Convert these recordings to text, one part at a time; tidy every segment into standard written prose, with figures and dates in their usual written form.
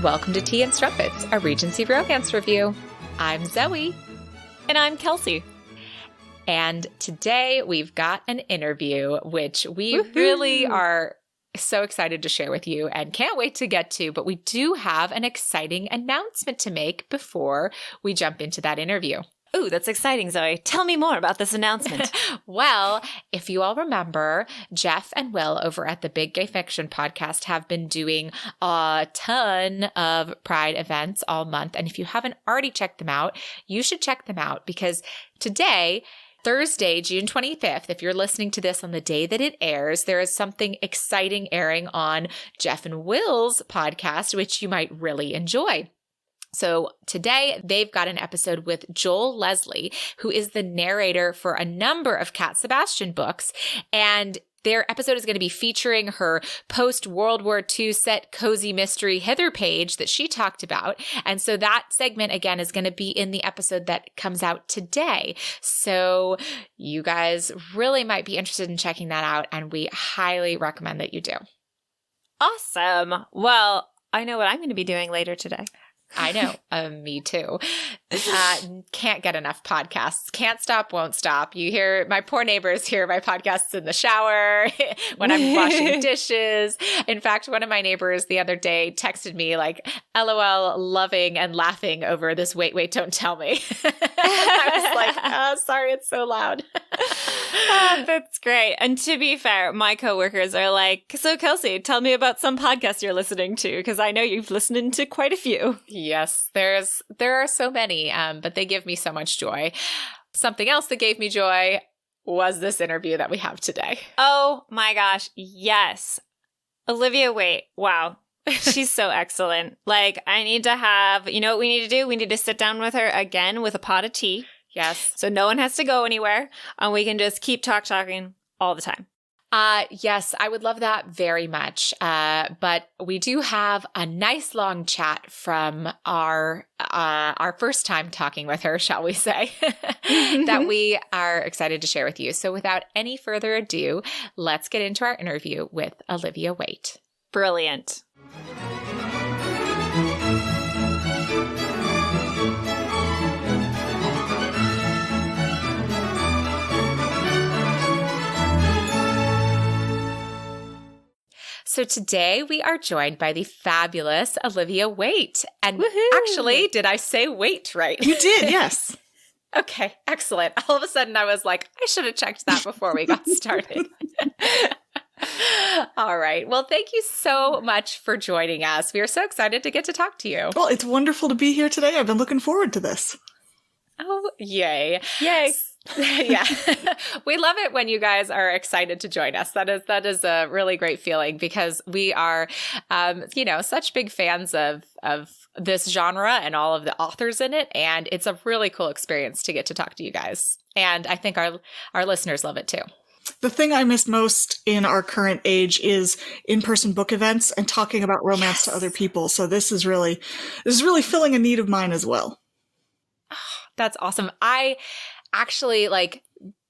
welcome to Tea and Strumpets, a Regency romance review. I'm Zoe. And I'm Kelsey. And today we've got an interview, which we really are so excited to share with you and can't wait to get to. But we do have an exciting announcement to make before we jump into that interview. Ooh, that's exciting, Zoe. Tell me more about this announcement. Well, if you all remember, Jeff and Will over at the Big Gay Fiction podcast have been doing a ton of Pride events all month. And if you haven't already checked them out, you should check them out because today, Thursday, June 25th, if you're listening to this on the day that it airs, there is something exciting airing on Jeff and Will's podcast, which you might really enjoy. So today they've got an episode with Joel Leslie, who is the narrator for a number of Cat Sebastian books. And their episode is going to be featuring her post-World War II set cozy mystery Hither page that she talked about. And so that segment, again, is going to be in the episode that comes out today. So you guys really might be interested in checking that out, and we highly recommend that you do. Awesome. Well, I know what I'm going to be doing later today. I know. Me too. Can't get enough podcasts. Can't stop, won't stop. You hear my poor neighbors hear my podcasts in the shower, when I'm washing dishes. In fact, one of my neighbors the other day texted me like, LOL, loving and laughing over this wait, don't tell me. I was like, oh, sorry, it's so loud. That's great. And to be fair, my coworkers are like, so Kelsey, tell me about some podcasts you're listening to, because I know you've listened to quite a few. Yes, there are so many, but they give me so much joy. Something else that gave me joy was this interview that we have today. Oh my gosh, yes. Olivia Waite, wow. She's so excellent. Like, I need to have, you know what we need to do? We need to sit down with her again with a pot of tea. Yes. So no one has to go anywhere, and we can just keep talking all the time. Yes, I would love that very much. But we do have a nice long chat from our first time talking with her, shall we say, that we are excited to share with you. So without any further ado, let's get into our interview with Olivia Waite. Brilliant. So today we are joined by the fabulous Olivia Waite. And actually, did I say Waite right? You did, yes. Okay, excellent. All of a sudden I was like, I should have checked that before we got started. All right. Well, thank you so much for joining us. We are so excited to get to talk to you. Well, it's wonderful to be here today. I've been looking forward to this. Oh, yay. Yay. Yeah. We love it when you guys are excited to join us. That is a really great feeling because we are, such big fans of this genre and all of the authors in it. And it's a really cool experience to get to talk to you guys. And I think our listeners love it too. The thing I miss most in our current age is in-person book events and talking about romance to other people. So this is really filling a need of mine as well. Oh, that's awesome. I actually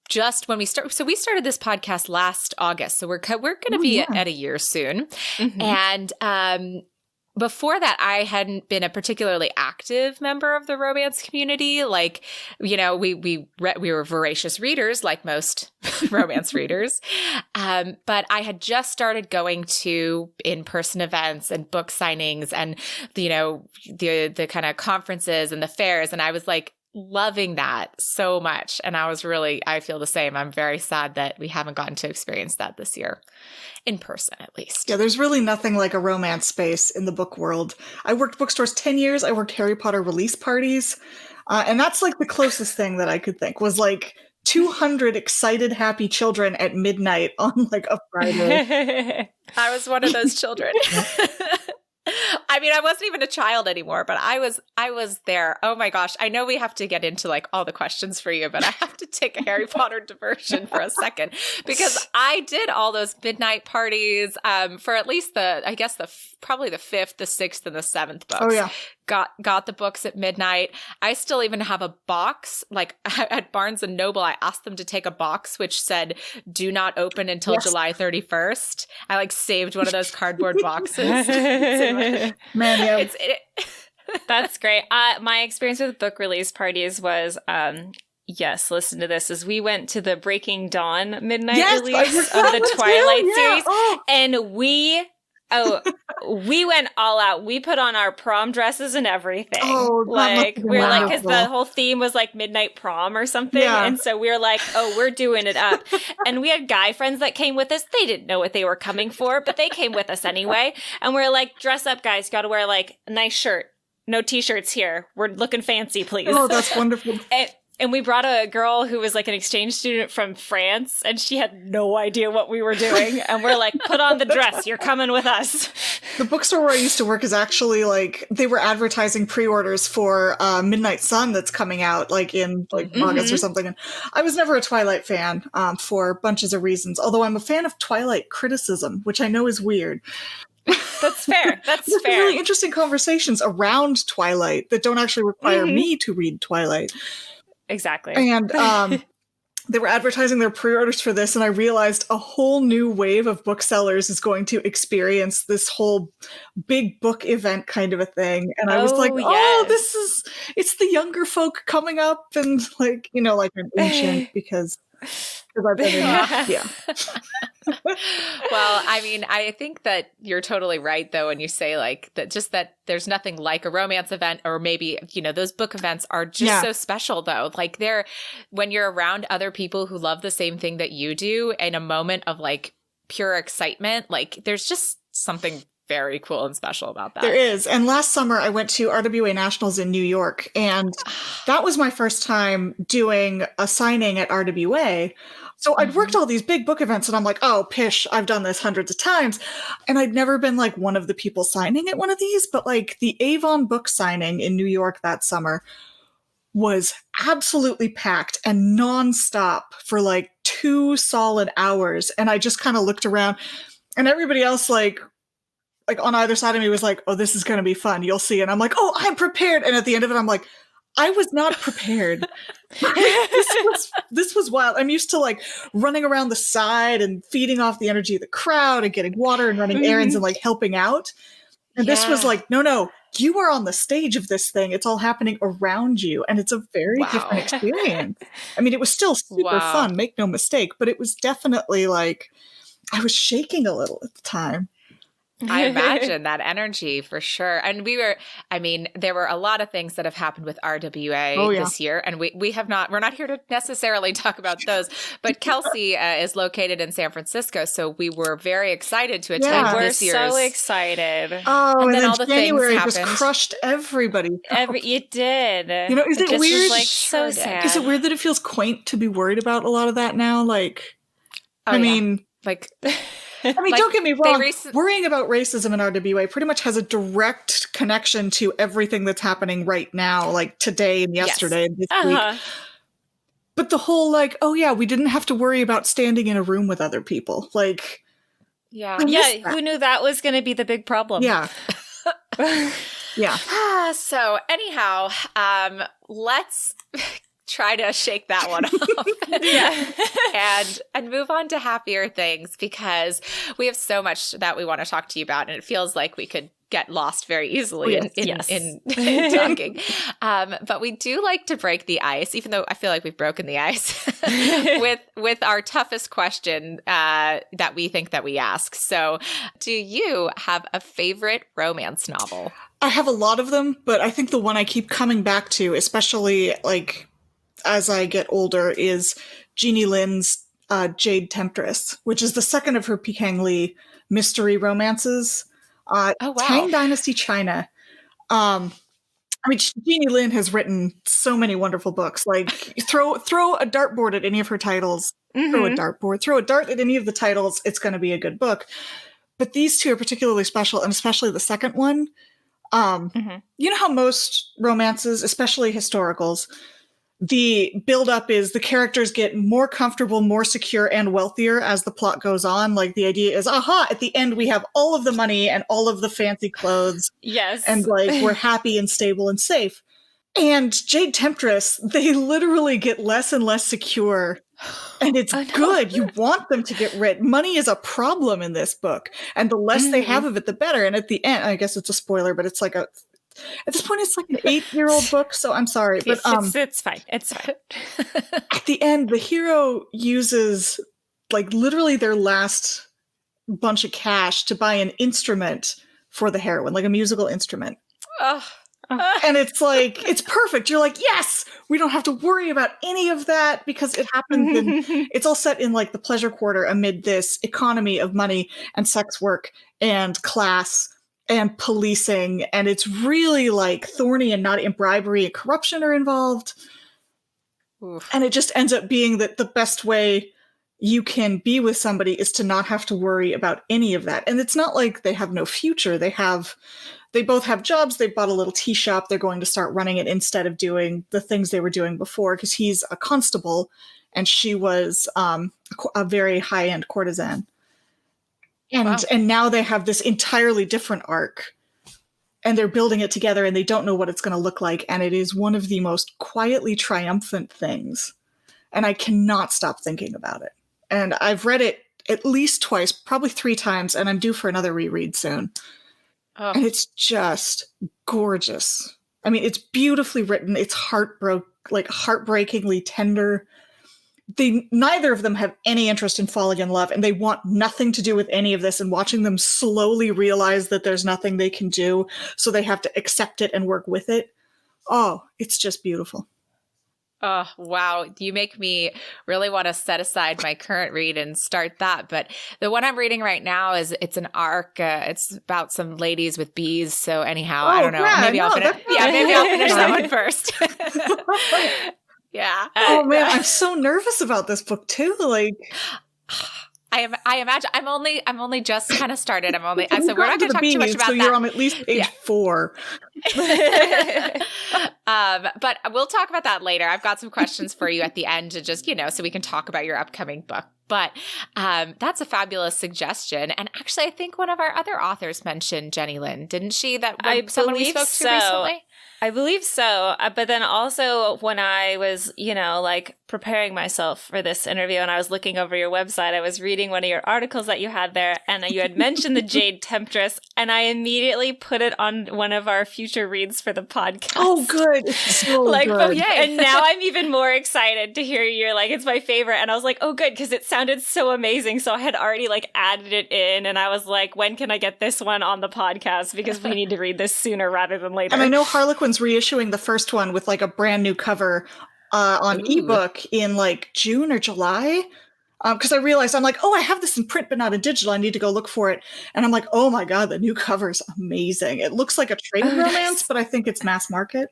just when we started this podcast last August. So we're going to be at a year soon. Mm-hmm. And before that, I hadn't been a particularly active member of the romance community. Like, we were voracious readers, like most romance readers. But I had just started going to in-person events and book signings and, the kind of conferences and the fairs. And I was like, loving that so much. And I feel the same. I'm very sad that we haven't gotten to experience that this year. In person, at least. Yeah, there's really nothing like a romance space in the book world. I worked bookstores 10 years. I worked Harry Potter release parties. And that's like the closest thing that I could think was like 200 excited, happy children at midnight on like a Friday. I was one of those children. I mean, I wasn't even a child anymore, but I was there. Oh my gosh. I know we have to get into like all the questions for you, but I have to take a Harry Potter diversion for a second because I did all those midnight parties for at least probably the 5th, the 6th, and the 7th books. Oh yeah. got the books at midnight. I still even have a box. Like at Barnes and Noble, I asked them to take a box which said "Do not open until July 31st." I like saved one of those cardboard boxes. Man, yeah. That's great. My experience with book release parties was, yes, listen to this, is we went to the Breaking Dawn midnight release of the Twilight series. Oh. And we went all out. We put on our prom dresses and everything. Oh, like we were like, because the whole theme was like midnight prom or something. Yeah. And so we were like, oh, we're doing it up. And we had guy friends that came with us. They didn't know what they were coming for, but they came with us anyway. And we are like, dress up, guys. Got to wear like a nice shirt. No t-shirts here. We're looking fancy, please. Oh, that's wonderful. And we brought a girl who was like an exchange student from France, and she had no idea what we were doing. And we're like, put on the dress. You're coming with us. The bookstore where I used to work is actually like, they were advertising pre-orders for Midnight Sun that's coming out like in like August or something. And I was never a Twilight fan for bunches of reasons, although I'm a fan of Twilight criticism, which I know is weird. That's fair. That's fair. Really interesting conversations around Twilight that don't actually require me to read Twilight. Exactly. And they were advertising their pre-orders for this, and I realized a whole new wave of booksellers is going to experience this whole big book event kind of a thing. And I was like, it's the younger folk coming up, and like, you know, like an ancient because I've been in, Well, I mean, I think that you're totally right, though, when you say like that, just that there's nothing like a romance event, or maybe, you know, those book events are just so special, though. Like when you're around other people who love the same thing that you do in a moment of like pure excitement, like there's just something very cool and special about that. There is. And last summer I went to RWA Nationals in New York, and that was my first time doing a signing at RWA. So I'd worked all these big book events, and I'm like, oh, pish, I've done this hundreds of times. And I'd never been like one of the people signing at one of these, but like the Avon book signing in New York that summer was absolutely packed and nonstop for like 2 solid hours. And I just kind of looked around, and everybody else like on either side of me was like, oh, this is going to be fun. You'll see. And I'm like, oh, I'm prepared. And at the end of it, I'm like, I was not prepared. This was wild. I'm used to like running around the side and feeding off the energy of the crowd and getting water and running errands and like helping out. And this was like, no, you are on the stage of this thing. It's all happening around you. And it's a very different experience. I mean, it was still super fun, make no mistake, but it was definitely like, I was shaking a little at the time. I imagine that energy for sure. And there were a lot of things that have happened with RWA this year. And we're not here to necessarily talk about those, but Kelsey is located in San Francisco. So we were very excited to attend this year's. We're so excited. Oh, and then all the January just crushed everybody. It did. You know, is it weird? Like so sad. Is it weird that it feels quaint to be worried about a lot of that now? Like, I mean, don't get me wrong. Worrying about racism in RWA pretty much has a direct connection to everything that's happening right now, like today and yesterday and this week. But the whole like, oh yeah, we didn't have to worry about standing in a room with other people. Like, who knew that was going to be the big problem? Yeah. Yeah. So anyhow, let's try to shake that one off and move on to happier things, because we have so much that we want to talk to you about, and it feels like we could get lost very easily in talking. But we do like to break the ice, even though I feel like we've broken the ice with our toughest question that we think that we ask. So do you have a favorite romance novel? I have a lot of them, but I think the one I keep coming back to, especially like as I get older, is Jeannie Lin's Jade Temptress, which is the second of her Peking Li mystery romances. Tang Dynasty China. I mean, Jeannie Lin has written so many wonderful books. Like, throw a dartboard at any of her titles. Throw a dart at any of the titles. It's going to be a good book. But these two are particularly special, and especially the second one. You know how most romances, especially historicals, the build-up is the characters get more comfortable, more secure, and wealthier as the plot goes on. Like, the idea is, aha, at the end we have all of the money and all of the fancy clothes. Yes. And, like, we're happy and stable and safe. And Jade Temptress, they literally get less and less secure. And it's good. You want them to get rich. Money is a problem in this book. And the less they have of it, the better. And at the end, I guess it's a spoiler, but it's like at this point, it's like an 8-year-old book, so I'm sorry. But it's fine. It's fine. At the end, the hero uses, like, literally their last bunch of cash to buy an instrument for the heroine, like a musical instrument. And it's like, it's perfect. You're like, yes, we don't have to worry about any of that because it happens it's all set in, like, the pleasure quarter amid this economy of money and sex work and class and policing, and it's really, like, thorny and not in bribery and corruption are involved. Oof. And it just ends up being that the best way you can be with somebody is to not have to worry about any of that. And it's not like they have no future. They both have jobs. They bought a little tea shop. They're going to start running it instead of doing the things they were doing before, because he's a constable and she was a very high-end courtesan. And now they have this entirely different arc, and they're building it together, and they don't know what it's going to look like. And it is one of the most quietly triumphant things. And I cannot stop thinking about it. And I've read it at least twice, probably 3 times, and I'm due for another reread soon. And it's just gorgeous. I mean, it's beautifully written. It's heartbreakingly tender. Neither of them have any interest in falling in love, and they want nothing to do with any of this, and watching them slowly realize that there's nothing they can do, so they have to accept it and work with it. Oh, it's just beautiful. Oh, wow. You make me really want to set aside my current read and start that. But the one I'm reading right now it's an arc. It's about some ladies with bees. So anyhow, I don't know. Yeah, maybe I'll finish that one first. Yeah. Oh man, I'm so nervous about this book too. Like, I imagine I'm only just kind of started. So we're not going to talk too much about so that. You're on at least page 4. But we'll talk about that later. I've got some questions for you at the end to just, so we can talk about your upcoming book. But that's a fabulous suggestion. And actually, I think one of our other authors mentioned Jenny Lynn, didn't she? Someone we spoke to recently? I believe so. But then also when I was, preparing myself for this interview and I was looking over your website, I was reading one of your articles that you had there, and you had mentioned the Jade Temptress, and I immediately put it on one of our future reads for the podcast. Oh, good. It's so good. Oh, yay. And now I'm even more excited to hear you're like, it's my favorite. And I was like, oh, good, because it sounded so amazing. So I had already added it in, and I was like, when can I get this one on the podcast? Because we need to read this sooner rather than later. And I know Harlequin's reissuing the first one with a brand new cover on ebook in June or July. Because I realized I'm like, I have this in print but not in digital. I need to go look for it. And I'm like, oh my God, the new cover's amazing. It looks like a trade romance, but I think it's mass market.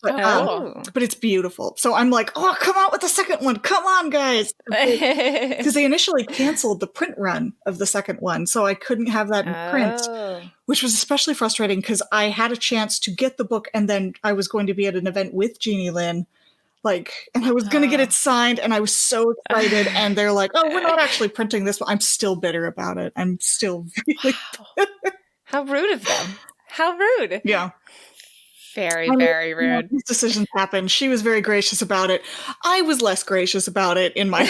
But it's beautiful. So I'm like, come out with the second one. Come on, guys. Because they initially canceled the print run of the second one. So I couldn't have that in print, which was especially frustrating because I had a chance to get the book and then I was going to be at an event with Jeannie Lynn. And I was going to get it signed and I was so excited. And they're like, we're not actually printing this one. I'm still bitter about it. I'm still really How rude of them. How rude. Yeah. Very, very rude. These decisions happen. She was very gracious about it. I was less gracious about it in my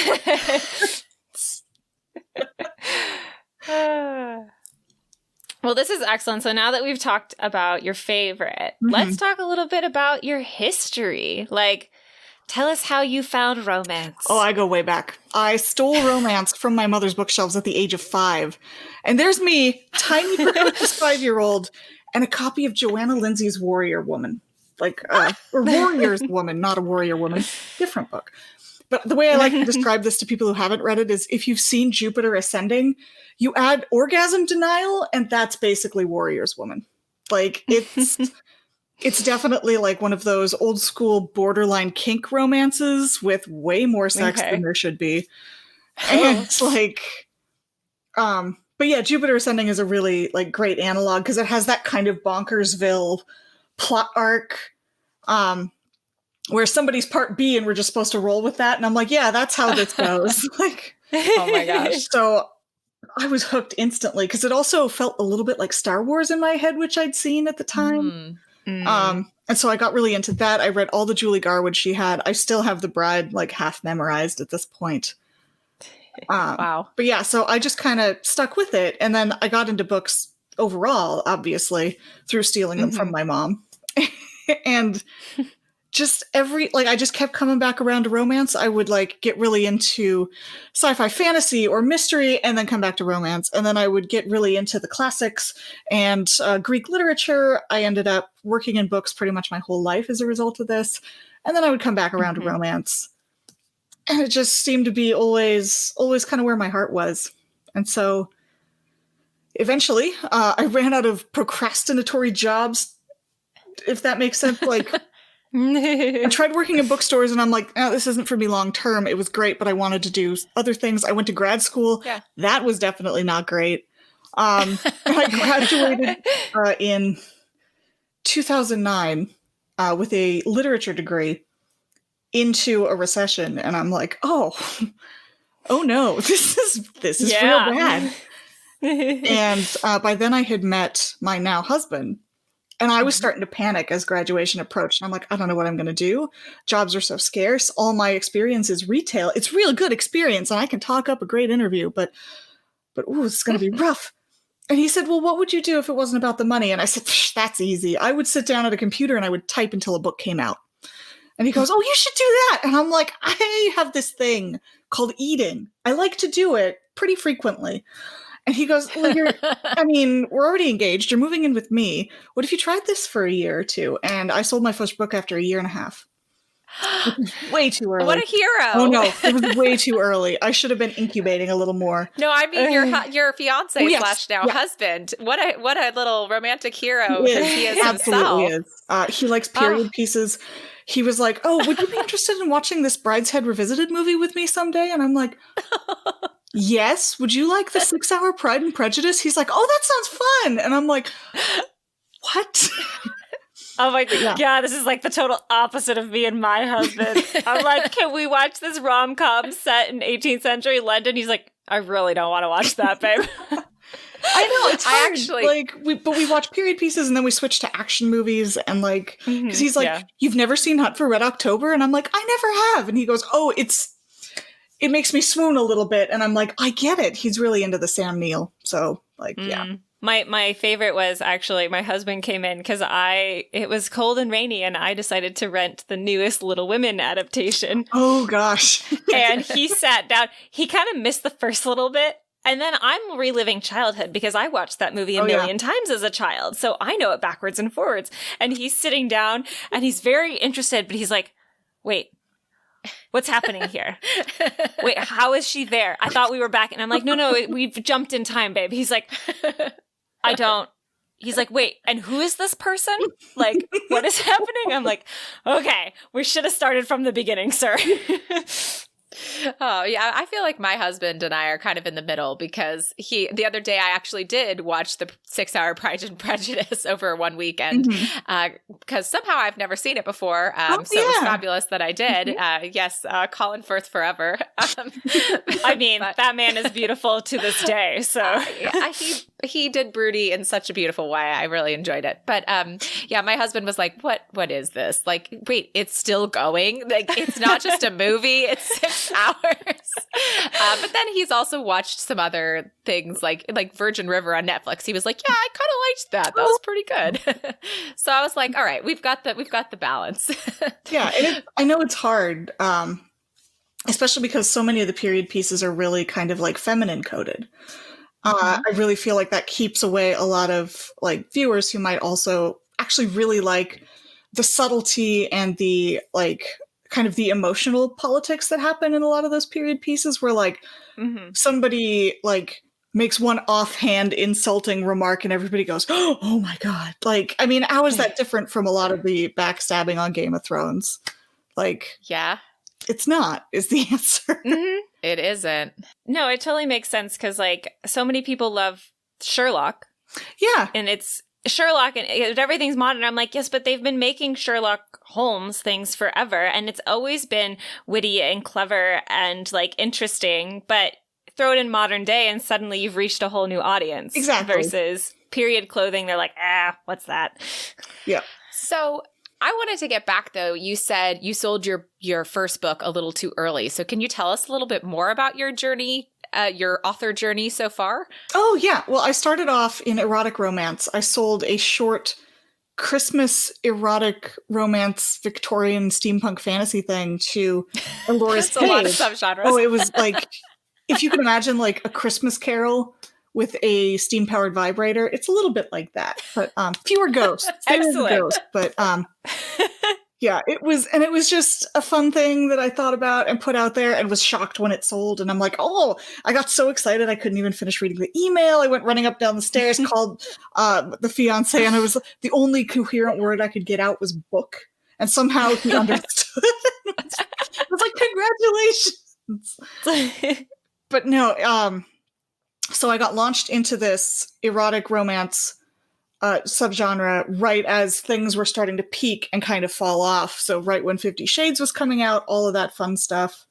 Well, this is excellent. So now that we've talked about your favorite, let's talk a little bit about your history. Tell us how you found romance. Oh, I go way back. I stole romance from my mother's bookshelves at the age of 5. And there's me, tiny precocious 5-year-old, and a copy of Joanna Lindsay's Warrior Woman. Or Warrior's Woman, not a Warrior Woman. Different book. But the way I like to describe this to people who haven't read it is if you've seen Jupiter Ascending, you add orgasm denial, and that's basically Warrior's Woman. It's definitely one of those old school borderline kink romances with way more sex than there should be. And but yeah, Jupiter Ascending is a really great analog because it has that kind of Bonkersville plot arc. where somebody's part B and we're just supposed to roll with that. And I'm like, yeah, that's how this goes. Like, Oh my gosh. so I was hooked instantly because it also felt a little bit like Star Wars in my head, which I'd seen at the time. And so I got really into that. I read all the Julie Garwood she had. I still have The Bride like half memorized at this point. Wow. But yeah, so I just kind of stuck with it. And then I got into books overall, obviously, through stealing them from my mom. And just I just kept coming back around to romance. I would like get really into sci-fi fantasy or mystery and then come back to romance. And then I would get really into the classics and Greek literature. I ended up working in books pretty much my whole life as a result of this. And then I would come back around to romance. And it just seemed to be always kind of where my heart was. And so eventually I ran out of procrastinatory jobs, if that makes sense. Like, I tried working in bookstores and I'm like, oh, this isn't for me long term. It was great, but I wanted to do other things. I went to grad school. Yeah. That was definitely not great. I graduated in 2009 with a literature degree into a recession. And I'm like, oh no, this is real bad. And by then I had met my now husband. And I was starting to panic as graduation approached. I'm like, I don't know what I'm going to do. Jobs are so scarce. All my experience is retail. It's really good experience, and I can talk up a great interview, but ooh, it's going to be rough. And he said, well, what would you do if it wasn't about the money? And I said, that's easy. I would sit down at a computer and I would type until a book came out. And he goes, oh, you should do that. And I'm like, I have this thing called eating. I like to do it pretty frequently. And he goes, well, we're already engaged. You're moving in with me. What if you tried this for a year or two? And I sold my first book after a year and a half. Way too early. What a hero. Oh, no. It was way too early. I should have been incubating a little more. No, I mean, your fiancé / now husband. What a little romantic hero he is absolutely himself. Is. He likes period pieces. He was like, oh, would you be interested in watching this Brideshead Revisited movie with me someday? And I'm like... Yes. Would you like the 6-hour Pride and Prejudice? He's like, oh, that sounds fun. And I'm like, what? Oh my God. Yeah, this is like the total opposite of me and my husband. I'm like, can we watch this rom-com set in 18th century London? He's like, I really don't want to watch that, babe. I know, it's hard. But we watch period pieces and then we switch to action movies and like, because he's like, you've never seen Hunt for Red October? And I'm like, I never have. And he goes, oh, it makes me swoon a little bit. And I'm like, I get it. He's really into the Sam Neill. So like, yeah. My favorite was actually my husband came in because it was cold and rainy and I decided to rent the newest Little Women adaptation. Oh gosh. And he sat down. He kind of missed the first little bit. And then I'm reliving childhood because I watched that movie a million times as a child. So I know it backwards and forwards. And he's sitting down and he's very interested, but he's like, wait. What's happening here? Wait, how is she there? I thought we were back. And I'm like, no, we've jumped in time, babe. He's like, I don't. He's like, wait, and who is this person? Like, what is happening? I'm like, okay, we should have started from the beginning, sir. Oh, yeah. I feel like my husband and I are kind of in the middle because the other day I actually did watch the 6-hour Pride and Prejudice over one weekend because somehow I've never seen it before. So it was fabulous that I did. Yes, Colin Firth forever. I mean, that man is beautiful to this day. So he did Broody in such a beautiful way. I really enjoyed it. But my husband was like, what is this? Like, wait, it's still going? Like, it's not just a movie. It's 6 hours. But then he's also watched some other things like Virgin River on Netflix. He was like, yeah, I kind of liked that. That was pretty good. So I was like, all right, we've got the balance. Yeah. And I know it's hard, especially because so many of the period pieces are really kind of like feminine coded. I really feel like that keeps away a lot of like viewers who might also actually really like the subtlety and the like kind of the emotional politics that happen in a lot of those period pieces where like somebody like makes one offhand insulting remark and everybody goes, oh my God. Like, I mean, how is that different from a lot of the backstabbing on Game of Thrones? Like, yeah, it's not, is the answer. It isn't. No, it totally makes sense because like so many people love Sherlock. Yeah. And it's Sherlock and everything's modern. I'm like, yes, but they've been making Sherlock Holmes things forever, and it's always been witty and clever and like interesting, but throw it in modern day and suddenly you've reached a whole new audience. Exactly. Versus period clothing, they're like, what's that? Yeah. So I wanted to get back, though. You said you sold your first book a little too early. So can you tell us a little bit more about your journey, your author journey so far? Oh, yeah. Well, I started off in erotic romance. I sold a short Christmas erotic romance Victorian steampunk fantasy thing to Ellora's That's a lot of Cave. subgenres. Oh, it was like, if you can imagine like a Christmas Carol with a steam-powered vibrator, it's a little bit like that, but fewer ghosts. Excellent. Ghosts, but yeah, it was just a fun thing that I thought about and put out there and was shocked when it sold. And I'm like, oh, I got so excited I couldn't even finish reading the email. I went running up down the stairs, called the fiance, and the only coherent word I could get out was book. And somehow he understood. It was like, congratulations. But no, so I got launched into this erotic romance subgenre right as things were starting to peak and kind of fall off. So right when 50 Shades was coming out, all of that fun stuff.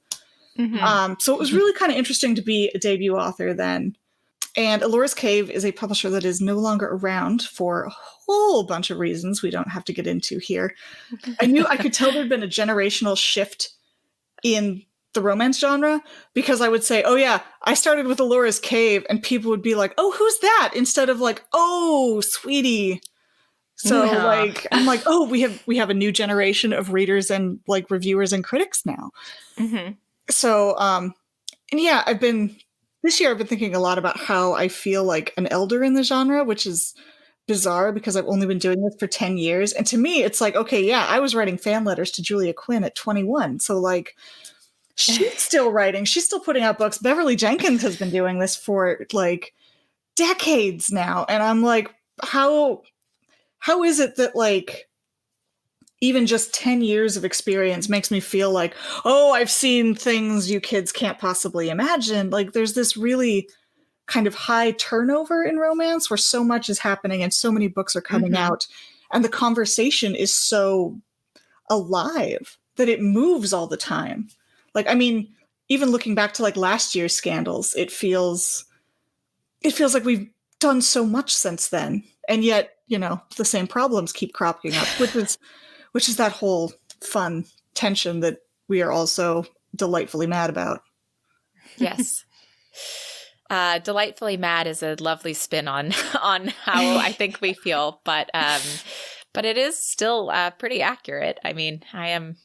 Mm-hmm. So it was really kind of interesting to be a debut author then. And Ellora's Cave is a publisher that is no longer around for a whole bunch of reasons we don't have to get into here. I could tell there'd been a generational shift in the romance genre, because I would say, oh yeah, I started with Ellora's Cave, and people would be like, oh, who's that? Instead of like, oh, sweetie. So like, I'm like, oh, we have a new generation of readers and like reviewers and critics now. Mm-hmm. So, and yeah, this year I've been thinking a lot about how I feel like an elder in the genre, which is bizarre because I've only been doing this for 10 years. And to me, it's like, okay, yeah, I was writing fan letters to Julia Quinn at 21. So like, she's still writing. She's still putting out books. Beverly Jenkins has been doing this for like decades now. And I'm like, how is it that like even just 10 years of experience makes me feel like, oh, I've seen things you kids can't possibly imagine. Like there's this really kind of high turnover in romance where so much is happening and so many books are coming out. And the conversation is so alive that it moves all the time. Like, I mean, even looking back to like last year's scandals, it feels like we've done so much since then. And yet, you know, the same problems keep cropping up, which is that whole fun tension that we are also delightfully mad about. Yes. Delightfully mad is a lovely spin on how I think we feel, but it is still pretty accurate. I mean, I'm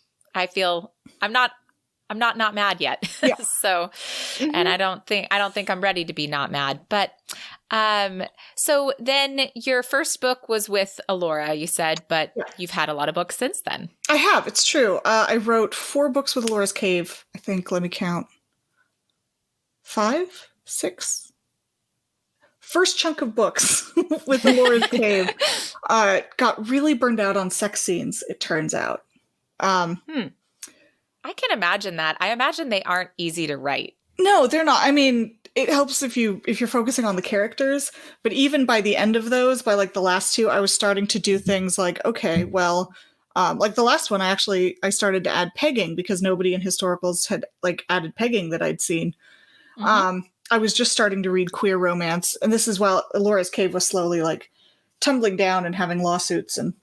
not mad yet. Yeah. So, and I don't think I'm ready to be not mad. But, so then your first book was with Ellora, you said, but you've had a lot of books since then. I have. It's true. I wrote 4 books with Ellora's Cave. I think, let me count. 5, 6. First chunk of books with Ellora's Cave. Got really burned out on sex scenes, it turns out. I can imagine that. I imagine they aren't easy to write. No, they're not. I mean, it helps if you're focusing on the characters, but even by the end of those, by like the last 2, I was starting to do things like, okay, well, like the last one, I started to add pegging because nobody in historicals had like added pegging that I'd seen. Mm-hmm. I was just starting to read queer romance, and this is while Ellora's Cave was slowly like tumbling down and having lawsuits and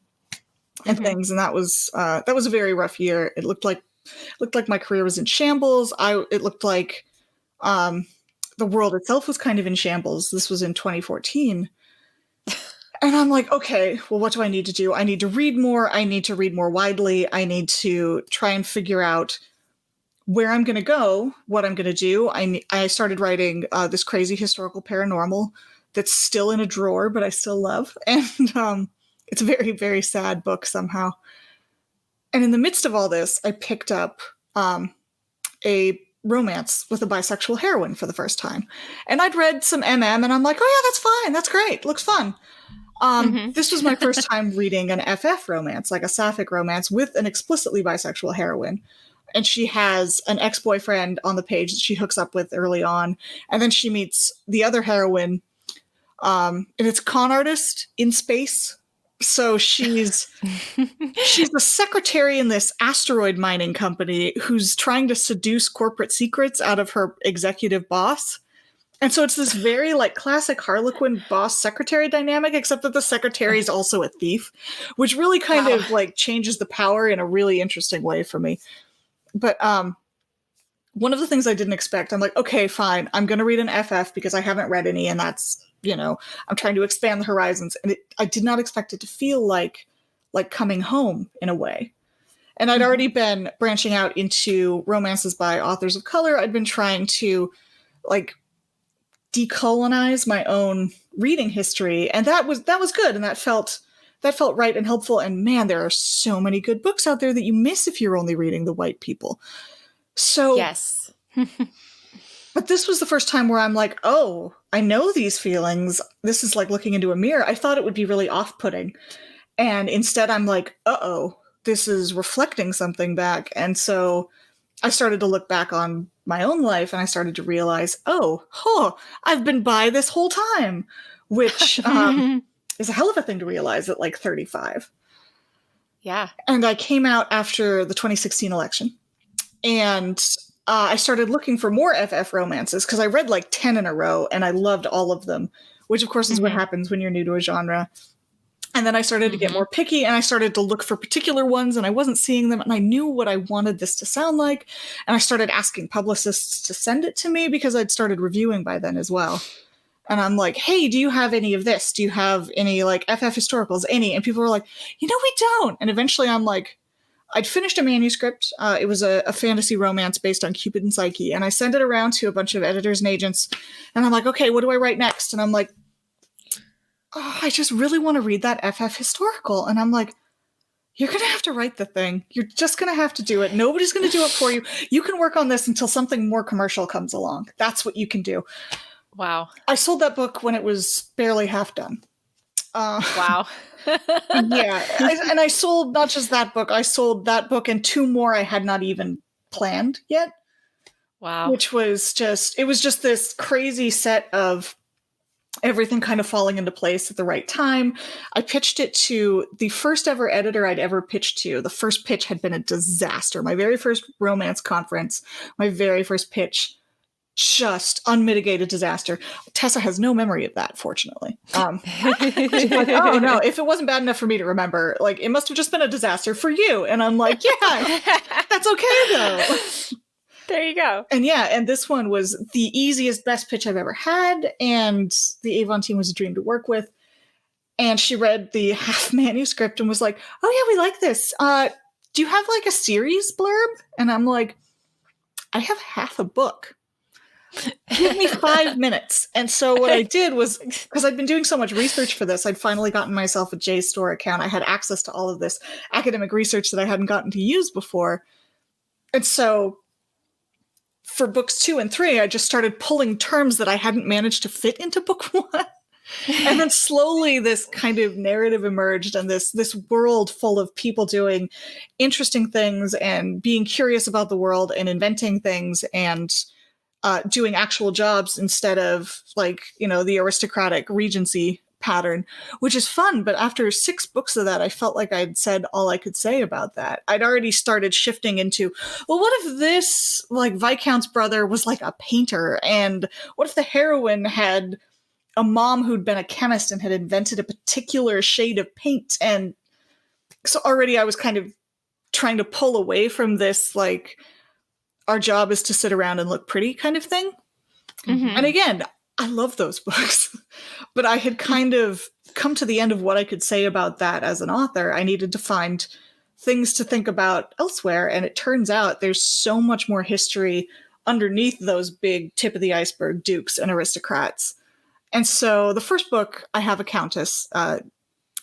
things, and that was a very rough year. It looked like my career was in shambles. It looked like the world itself was kind of in shambles. This was in 2014. And I'm like, okay, well, what do I need to do? I need to read more. I need to read more widely. I need to try and figure out where I'm going to go, what I'm going to do. I started writing this crazy historical paranormal that's still in a drawer, but I still love. And it's a very, very sad book somehow. And in the midst of all this, I picked up a romance with a bisexual heroine for the first time. And I'd read some MM, and I'm like, oh yeah, that's fine. That's great. Looks fun. This was my first time reading an FF romance, like a sapphic romance with an explicitly bisexual heroine. And she has an ex-boyfriend on the page that she hooks up with early on. And then she meets the other heroine And it's con artist in space. So she's the secretary in this asteroid mining company who's trying to seduce corporate secrets out of her executive boss. And so it's this very like classic Harlequin boss secretary dynamic, except that the secretary is also a thief, which really kind of like changes the power in a really interesting way for me. But one of the things I didn't expect, I'm like, okay, fine, I'm going to read an FF because I haven't read any, and that's, you know, I'm trying to expand the horizons. And I did not expect it to feel like coming home in a way. And I'd already been branching out into romances by authors of color. I'd been trying to like decolonize my own reading history, and that was good, and that felt right and helpful. And man, there are so many good books out there that you miss if you're only reading the white people. So yes. But this was the first time where I'm like, oh, I know these feelings. This is like looking into a mirror. I thought it would be really off-putting. And instead I'm like, uh-oh, this is reflecting something back. And so I started to look back on my own life, and I started to realize, I've been bi this whole time, which is a hell of a thing to realize at like 35. Yeah. And I came out after the 2016 election, and I started looking for more FF romances because I read like 10 in a row, and I loved all of them, which of course is what happens when you're new to a genre. And then I started to get more picky, and I started to look for particular ones, and I wasn't seeing them, and I knew what I wanted this to sound like. And I started asking publicists to send it to me because I'd started reviewing by then as well. And I'm like, hey, do you have any of this? Do you have any like FF historicals? Any? And people were like, we don't. And eventually I'm like, I'd finished a manuscript. It was a fantasy romance based on Cupid and Psyche. And I sent it around to a bunch of editors and agents. And I'm like, okay, what do I write next? And I'm like, I just really want to read that FF historical. And I'm like, you're going to have to write the thing. You're just going to have to do it. Nobody's going to do it for you. You can work on this until something more commercial comes along. That's what you can do. Wow. I sold that book when it was barely half done. Wow. Yeah. And I sold not just that book. I sold that book and 2 more I had not even planned yet. Wow. Which was just this crazy set of everything kind of falling into place at the right time. I pitched it to the first ever editor I'd ever pitched to. The first pitch had been a disaster. My very first romance conference, my very first pitch, just unmitigated disaster. Tessa has no memory of that, fortunately. She's like, oh no, if it wasn't bad enough for me to remember, like it must have just been a disaster for you. And I'm like, yeah, that's okay though. There you go. And yeah, and this one was the easiest, best pitch I've ever had, and the Avon team was a dream to work with. And she read the half manuscript and was like, oh yeah, we like this. Do you have like a series blurb? And I'm like, I have half a book. Give me 5 minutes. And so what I did was, because I'd been doing so much research for this, I'd finally gotten myself a JSTOR account. I had access to all of this academic research that I hadn't gotten to use before. And so for books 2 and 3, I just started pulling terms that I hadn't managed to fit into book 1. And then slowly this kind of narrative emerged, and this world full of people doing interesting things and being curious about the world and inventing things and doing actual jobs instead of like, the aristocratic Regency pattern, which is fun. But after 6 books of that, I felt like I'd said all I could say about that. I'd already started shifting into, well, what if this like Viscount's brother was like a painter? And what if the heroine had a mom who'd been a chemist and had invented a particular shade of paint? And so already I was kind of trying to pull away from this, like, our job is to sit around and look pretty kind of thing. Mm-hmm. And again, I love those books, but I had kind of come to the end of what I could say about that as an author. I needed to find things to think about elsewhere. And it turns out there's so much more history underneath those big tip of the iceberg dukes and aristocrats. And so the first book, I have a countess,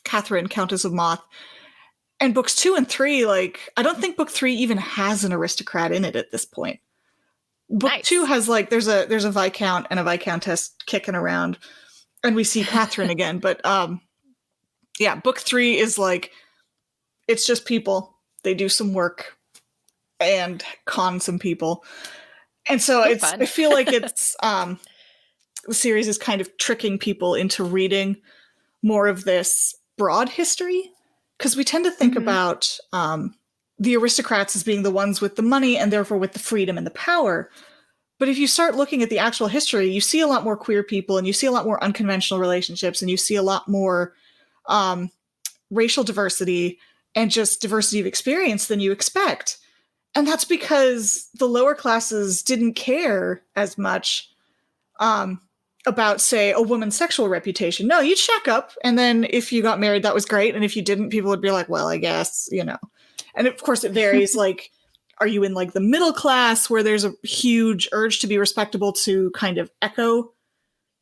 Catherine, Countess of Moth. And books 2 and 3, like, I don't think book 3 even has an aristocrat in it at this point. Book 2 has like, there's a Viscount and a Viscountess kicking around, and we see Catherine again. But yeah, book 3 is like, it's just people. They do some work and con some people. And so I feel like it's the series is kind of tricking people into reading more of this broad history, because we tend to think about the aristocrats as being the ones with the money and therefore with the freedom and the power. But if you start looking at the actual history, you see a lot more queer people, and you see a lot more unconventional relationships, and you see a lot more racial diversity and just diversity of experience than you expect. And that's because the lower classes didn't care as much about, say, a woman's sexual reputation. No, you'd shack up, and then if you got married, that was great. And if you didn't, people would be like, well, I guess, you know. And of course, it varies. Like, are you in like the middle class where there's a huge urge to be respectable to kind of echo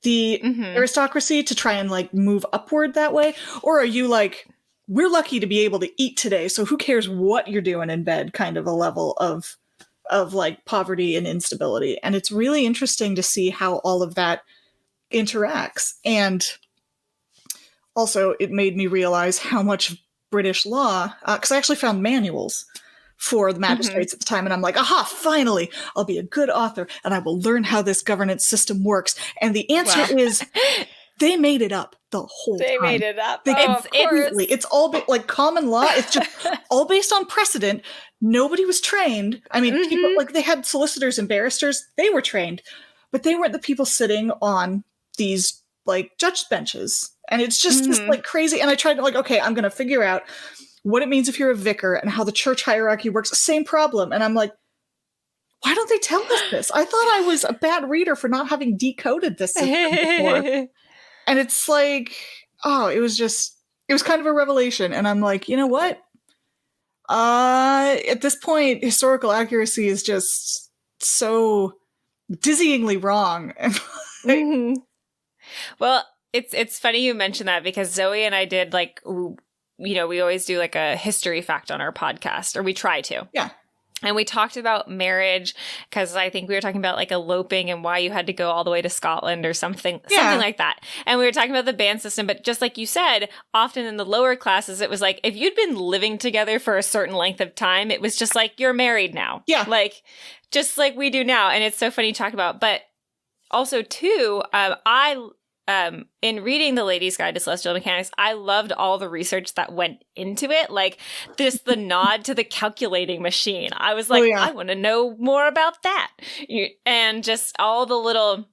the aristocracy to try and like move upward that way? Or are you like, we're lucky to be able to eat today, so who cares what you're doing in bed, kind of a level of like poverty and instability? And it's really interesting to see how all of that interacts. And also it made me realize how much British law, because I actually found manuals for the magistrates at the time, and I'm like, aha, finally, I'll be a good author and I will learn how this governance system works. And the answer is they made it up the whole time. They made it up. It's all like common law. It's just all based on precedent. Nobody was trained. I mean, people, like, they had solicitors and barristers. They were trained, but they weren't the people sitting on these like judge benches. And it's just like crazy. And I tried to like, okay, I'm going to figure out what it means if you're a vicar and how the church hierarchy works. Same problem. And I'm like, why don't they tell us this? I thought I was a bad reader for not having decoded this system before. And it's like, oh, it was kind of a revelation. And I'm like, you know what? At this point, historical accuracy is just so dizzyingly wrong. Well, it's funny you mention that, because Zoe and I did like, you know, we always do like a history fact on our podcast, or we try to. Yeah. And we talked about marriage, because I think we were talking about like eloping and why you had to go all the way to Scotland or something like that. And we were talking about the band system, but just like you said, often in the lower classes, it was like, if you'd been living together for a certain length of time, it was just like, you're married now. Yeah. Like, just like we do now. And it's so funny to talk about. But also too, in reading The Lady's Guide to Celestial Mechanics, I loved all the research that went into it. Like the nod to the calculating machine. I was like, I want to know more about that. And just all the little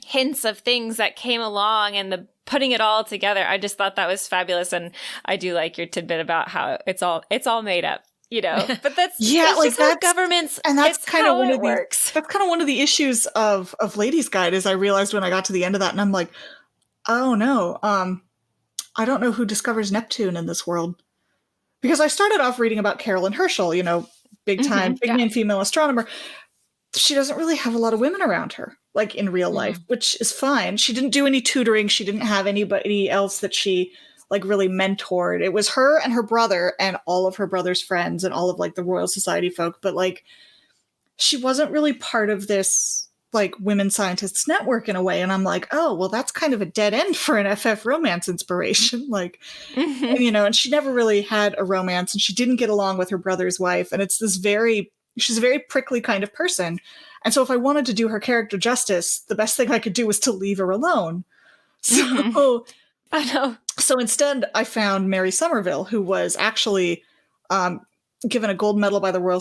hints of things that came along and the putting it all together. I just thought that was fabulous. And I do like your tidbit about how it's all made up. You know, but that's just how governments, and that's kind of one of works. That's kind of one of the issues of Ladies' Guide, is I realized when I got to the end of that, and I'm like, oh no, I don't know who discovers Neptune in this world, because I started off reading about Carolyn Herschel, you know, big time, man, female astronomer. She doesn't really have a lot of women around her, like in real life, which is fine. She didn't do any tutoring. She didn't have anybody else that she like really mentored. It was her and her brother and all of her brother's friends and all of like the Royal Society folk. But like, she wasn't really part of this like women scientists network in a way. And I'm like, oh, well, that's kind of a dead end for an FF romance inspiration. Like, and, you know, and she never really had a romance, and she didn't get along with her brother's wife. And it's she's a very prickly kind of person. And so if I wanted to do her character justice, the best thing I could do was to leave her alone. So I know. So instead, I found Mary Somerville, who was actually given a gold medal by the Royal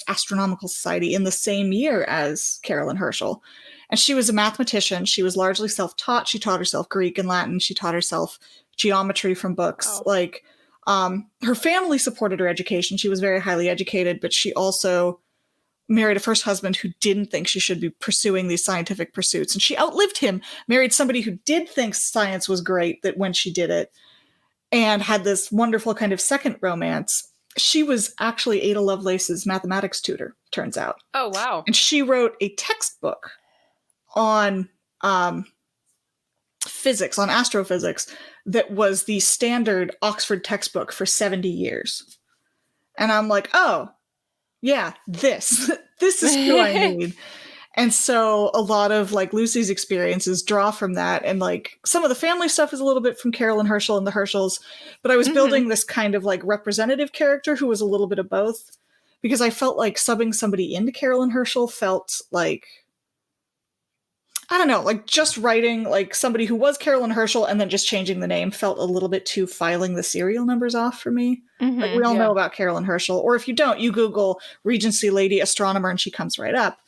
Astronomical Society in the same year as Carolyn Herschel. And she was a mathematician. She was largely self-taught. She taught herself Greek and Latin. She taught herself geometry from books. Like, her family supported her education. She was very highly educated, but she also married a first husband who didn't think she should be pursuing these scientific pursuits. And she outlived him, married somebody who did think science was great that when she did it, and had this wonderful kind of second romance. She was actually Ada Lovelace's mathematics tutor, turns out. Oh, wow. And she wrote a textbook on physics, on astrophysics, that was the standard Oxford textbook for 70 years. And I'm like, oh, yeah, this is who I need. And so a lot of like Lucy's experiences draw from that. And like some of the family stuff is a little bit from Carolyn Herschel and the Herschels, but I was building this kind of like representative character who was a little bit of both, because I felt like subbing somebody into Carolyn Herschel felt like I don't know, like just writing like somebody who was Carolyn Herschel and then just changing the name felt a little bit too filing the serial numbers off for me. Like we all know about Carolyn Herschel, or if you don't, you Google Regency lady astronomer and she comes right up.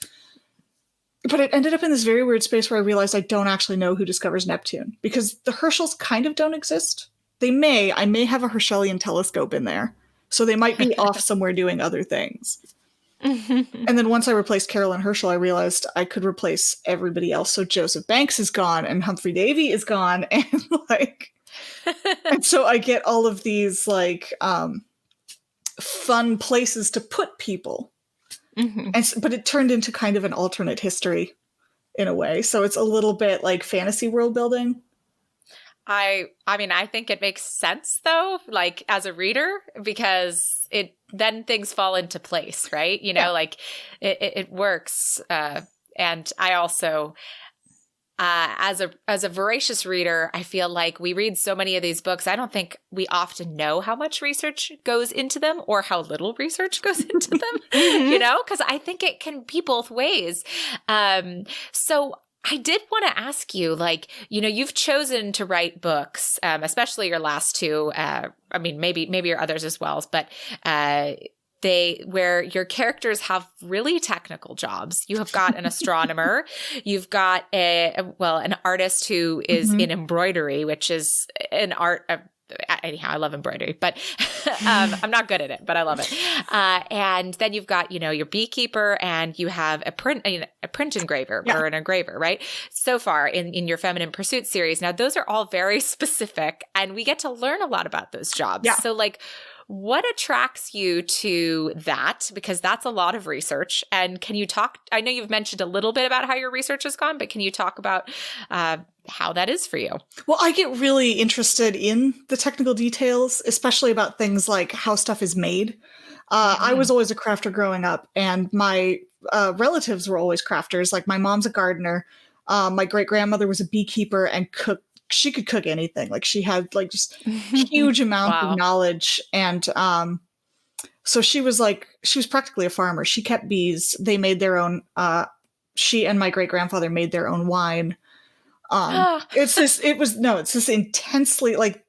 But it ended up in this very weird space where I realized I don't actually know who discovers Neptune, because the Herschels kind of don't exist. I may have a Herschelian telescope in there, so they might be off somewhere doing other things. And then once I replaced Carolyn Herschel, I realized I could replace everybody else. So Joseph Banks is gone and Humphrey Davy is gone. And and so I get all of these like fun places to put people. But it turned into kind of an alternate history in a way. So it's a little bit like fantasy world building. I mean, I think it makes sense though, like as a reader, because then things fall into place, right? You know, like it works. And I also, as a voracious reader, I feel like we read so many of these books. I don't think we often know how much research goes into them or how little research goes into them, you know, because I think it can be both ways. So I did want to ask you, like, you know, you've chosen to write books, especially your last two. I mean, maybe your others as well, but where your characters have really technical jobs. You have got an astronomer, you've got an artist who is in embroidery, which is an art. Anyhow, I love embroidery, but I'm not good at it, but I love it. And then you've got, you know, your beekeeper, and you have a print engraver or an engraver, right? So far in your Feminine Pursuit series. Now, those are all very specific, and we get to learn a lot about those jobs. Yeah. So like, what attracts you to that? Because that's a lot of research. And can you talk, I know you've mentioned a little bit about how your research has gone, but can you talk about how that is for you? Well, I get really interested in the technical details, especially about things like how stuff is made. I was always a crafter growing up, and my relatives were always crafters. Like my mom's a gardener. My great-grandmother was a beekeeper and she could cook anything. Like she had like just huge amount of knowledge. And so she was practically a farmer. She kept bees. They made their own, she and my great-grandfather made their own wine. It's this intensely like,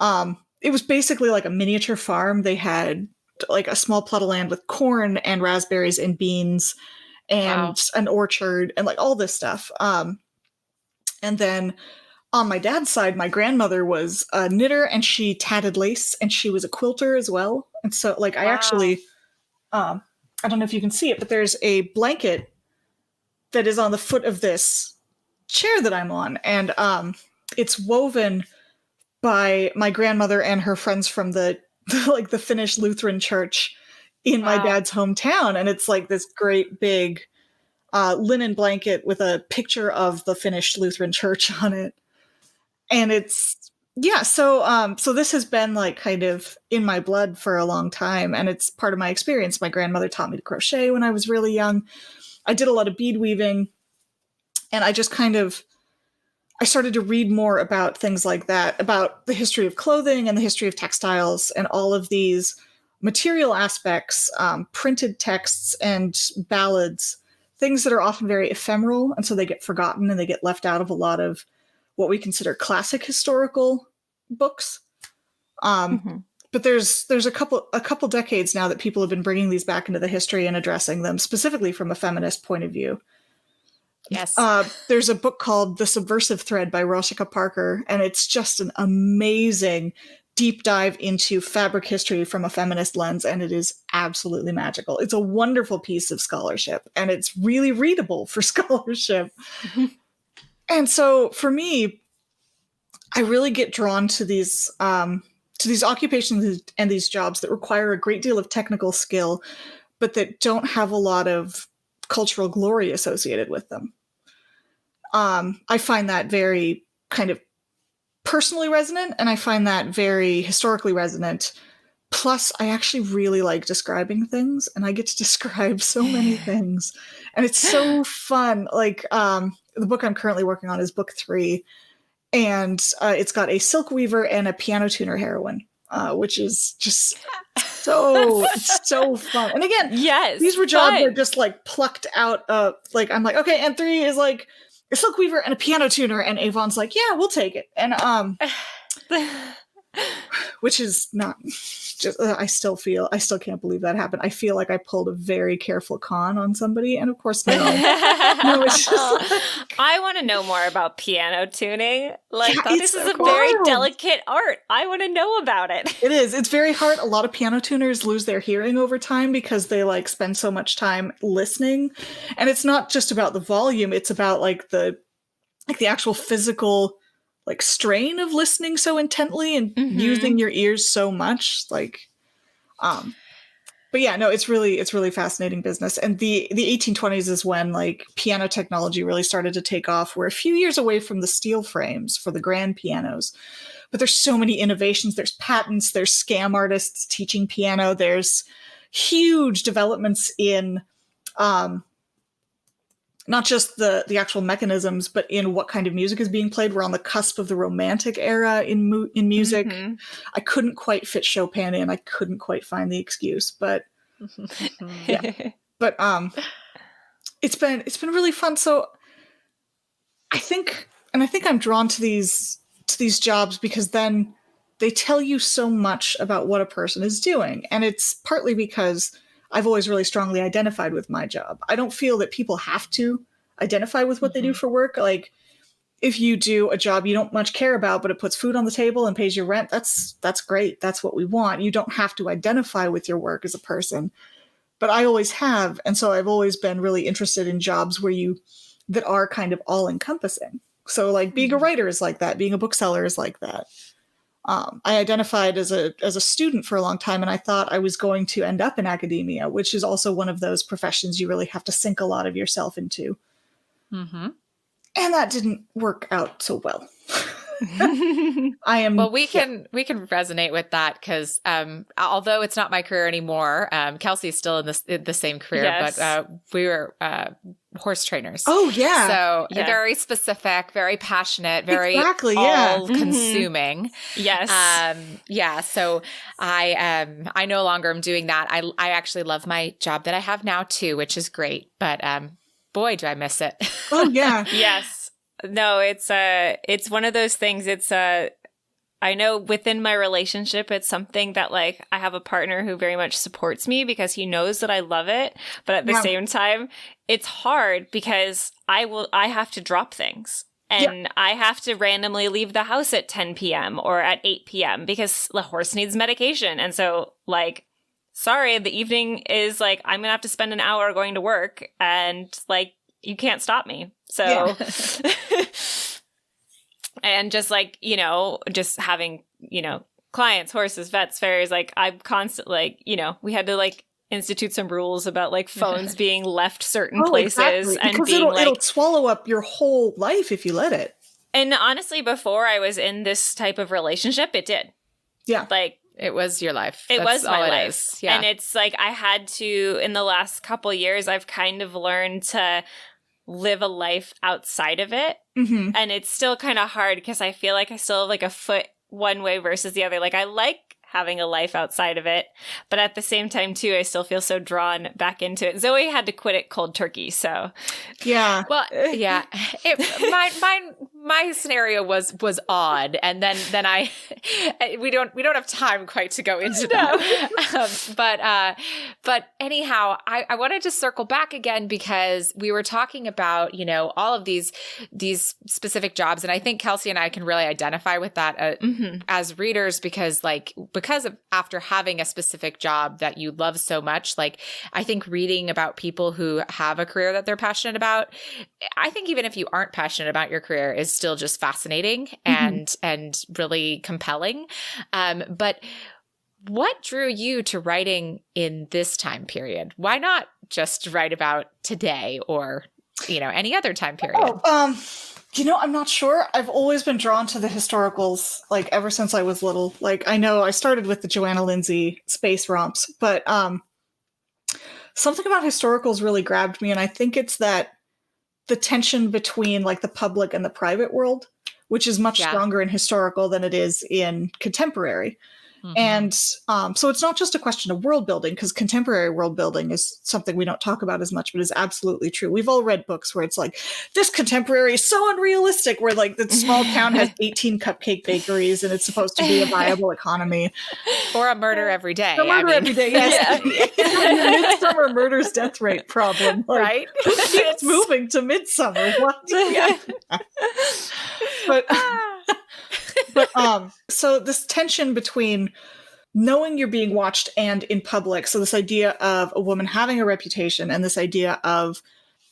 it was basically like a miniature farm. They had like a small plot of land with corn and raspberries and beans and an orchard and like all this stuff. And then on my dad's side, my grandmother was a knitter, and she tatted lace, and she was a quilter as well. And so like I actually, I don't know if you can see it, but there's a blanket that is on the foot of this chair that I'm on, and it's woven by my grandmother and her friends from the Finnish Lutheran church in my dad's hometown. And it's like this great big linen blanket with a picture of the Finnish Lutheran church on it. And it's so this has been like kind of in my blood for a long time, and it's part of my experience. My grandmother taught me to crochet when I was really young. I did a lot of bead weaving. And I just I started to read more about things like that, about the history of clothing and the history of textiles and all of these material aspects, printed texts and ballads, things that are often very ephemeral. And so they get forgotten and they get left out of a lot of what we consider classic historical books. But there's a couple decades now that people have been bringing these back into the history and addressing them specifically from a feminist point of view. Yes. There's a book called The Subversive Thread by Roshika Parker, and it's just an amazing deep dive into fabric history from a feminist lens, and it is absolutely magical. It's a wonderful piece of scholarship, and it's really readable for scholarship. And so for me, I really get drawn to these occupations and these jobs that require a great deal of technical skill, but that don't have a lot of cultural glory associated with them. I find that very kind of personally resonant, and I find that very historically resonant. Plus, I actually really like describing things, and I get to describe so many things, and it's so fun. Like, the book I'm currently working on is book 3, and it's got a silk weaver and a piano tuner heroine, which is just so fun. And again, yes, these were jobs that just like plucked out of, like, I'm like, okay, and 3 is like Silk Weaver and a piano tuner, and Avon's like, yeah, we'll take it. And which is not just, I still can't believe that happened. I feel like I pulled a very careful con on somebody, and of course no. No, it's just like, I want to know more about piano tuning. Like, yeah, this is a very delicate art. I want to know about it. It is. It's very hard. A lot of piano tuners lose their hearing over time because they like spend so much time listening. And it's not just about the volume, it's about like the actual physical like strain of listening so intently and using your ears so much. Like but yeah, no, it's really fascinating business. And the 1820s is when like piano technology really started to take off. We're a few years away from the steel frames for the grand pianos, but there's so many innovations. There's patents, there's scam artists teaching piano. There's huge developments in not just the actual mechanisms, but in what kind of music is being played. We're on the cusp of the Romantic era in music. I couldn't quite fit Chopin in. I couldn't quite find the excuse, but yeah. But it's been really fun. So I think I'm drawn to these jobs because then they tell you so much about what a person is doing, and it's partly because I've always really strongly identified with my job. I don't feel that people have to identify with what they do for work. Like, if you do a job you don't much care about, but it puts food on the table and pays your rent, that's great. That's what we want. You don't have to identify with your work as a person. But I always have. And so I've always been really interested in jobs that are kind of all encompassing. So like being a writer is like that. Being a bookseller is like that. I identified as a student for a long time, and I thought I was going to end up in academia, which is also one of those professions you really have to sink a lot of yourself into. And that didn't work out so well. Well, we can resonate with that because although it's not my career anymore, Kelsey's still in the same career, but we were horse trainers. Oh yeah. So very specific, very passionate, very all consuming. Yes. So I no longer am doing that. I actually love my job that I have now too, which is great. But boy, do I miss it. Oh yeah. Yes. No, it's one of those things. I know within my relationship, it's something that like I have a partner who very much supports me because he knows that I love it. But at the same time, it's hard because I have to drop things and I have to randomly leave the house at 10 p.m. or at 8 p.m. because the horse needs medication. And so like, sorry, the evening is like, I'm going to have to spend an hour going to work and like, you can't stop me. So, and just like, just having, clients, horses, vets, fairies, like I'm constantly like, we had to like institute some rules about like phones being left certain places and because being it'll swallow up your whole life if you let it. And honestly, before I was in this type of relationship, it did. Yeah. Like, it was your life. It was my life. Is. Yeah. And it's like I had to, in the last couple years, I've kind of learned to live a life outside of it. And it's still kind of hard because I feel like I still have like a foot one way versus the other. Like I like having a life outside of it, but at the same time too, I still feel so drawn back into it. Zoe had to quit it cold turkey, so yeah. Well, yeah, my scenario was odd, and then we don't have time quite to go into that. But anyhow, I wanted to circle back again because we were talking about all of these specific jobs, and I think Kelsey and I can really identify with that as readers because of after having a specific job that you love so much, like I think reading about people who have a career that they're passionate about, I think even if you aren't passionate about your career is still just fascinating and really compelling. But what drew you to writing in this time period? Why not just write about today or, any other time period? I'm not sure. I've always been drawn to the historicals, like ever since I was little. Like I know I started with the Joanna Lindsay space romps, but something about historicals really grabbed me, and I think it's that the tension between like the public and the private world, which is much stronger in historical than it is in contemporary. And so it's not just a question of world building, because contemporary world building is something we don't talk about as much, but is absolutely true. We've all read books where it's like, this contemporary is so unrealistic, where like the small town has 18 cupcake bakeries and it's supposed to be a viable economy. Or a murder every day. A murder every day, yes. Midsummer murder's death rate problem. Like, Right? Who keeps moving to Midsummer? What? But so this tension between knowing you're being watched and in public, so this idea of a woman having a reputation and this idea of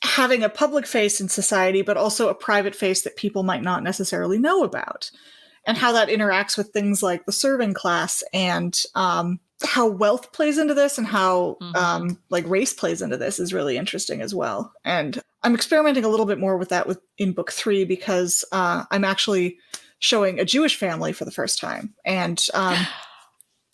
having a public face in society, but also a private face that people might not necessarily know about, and how that interacts with things like the serving class, and how wealth plays into this, and how like race plays into this is really interesting as well. And I'm experimenting a little bit more with that in book 3, because I'm actually showing a Jewish family for the first time, and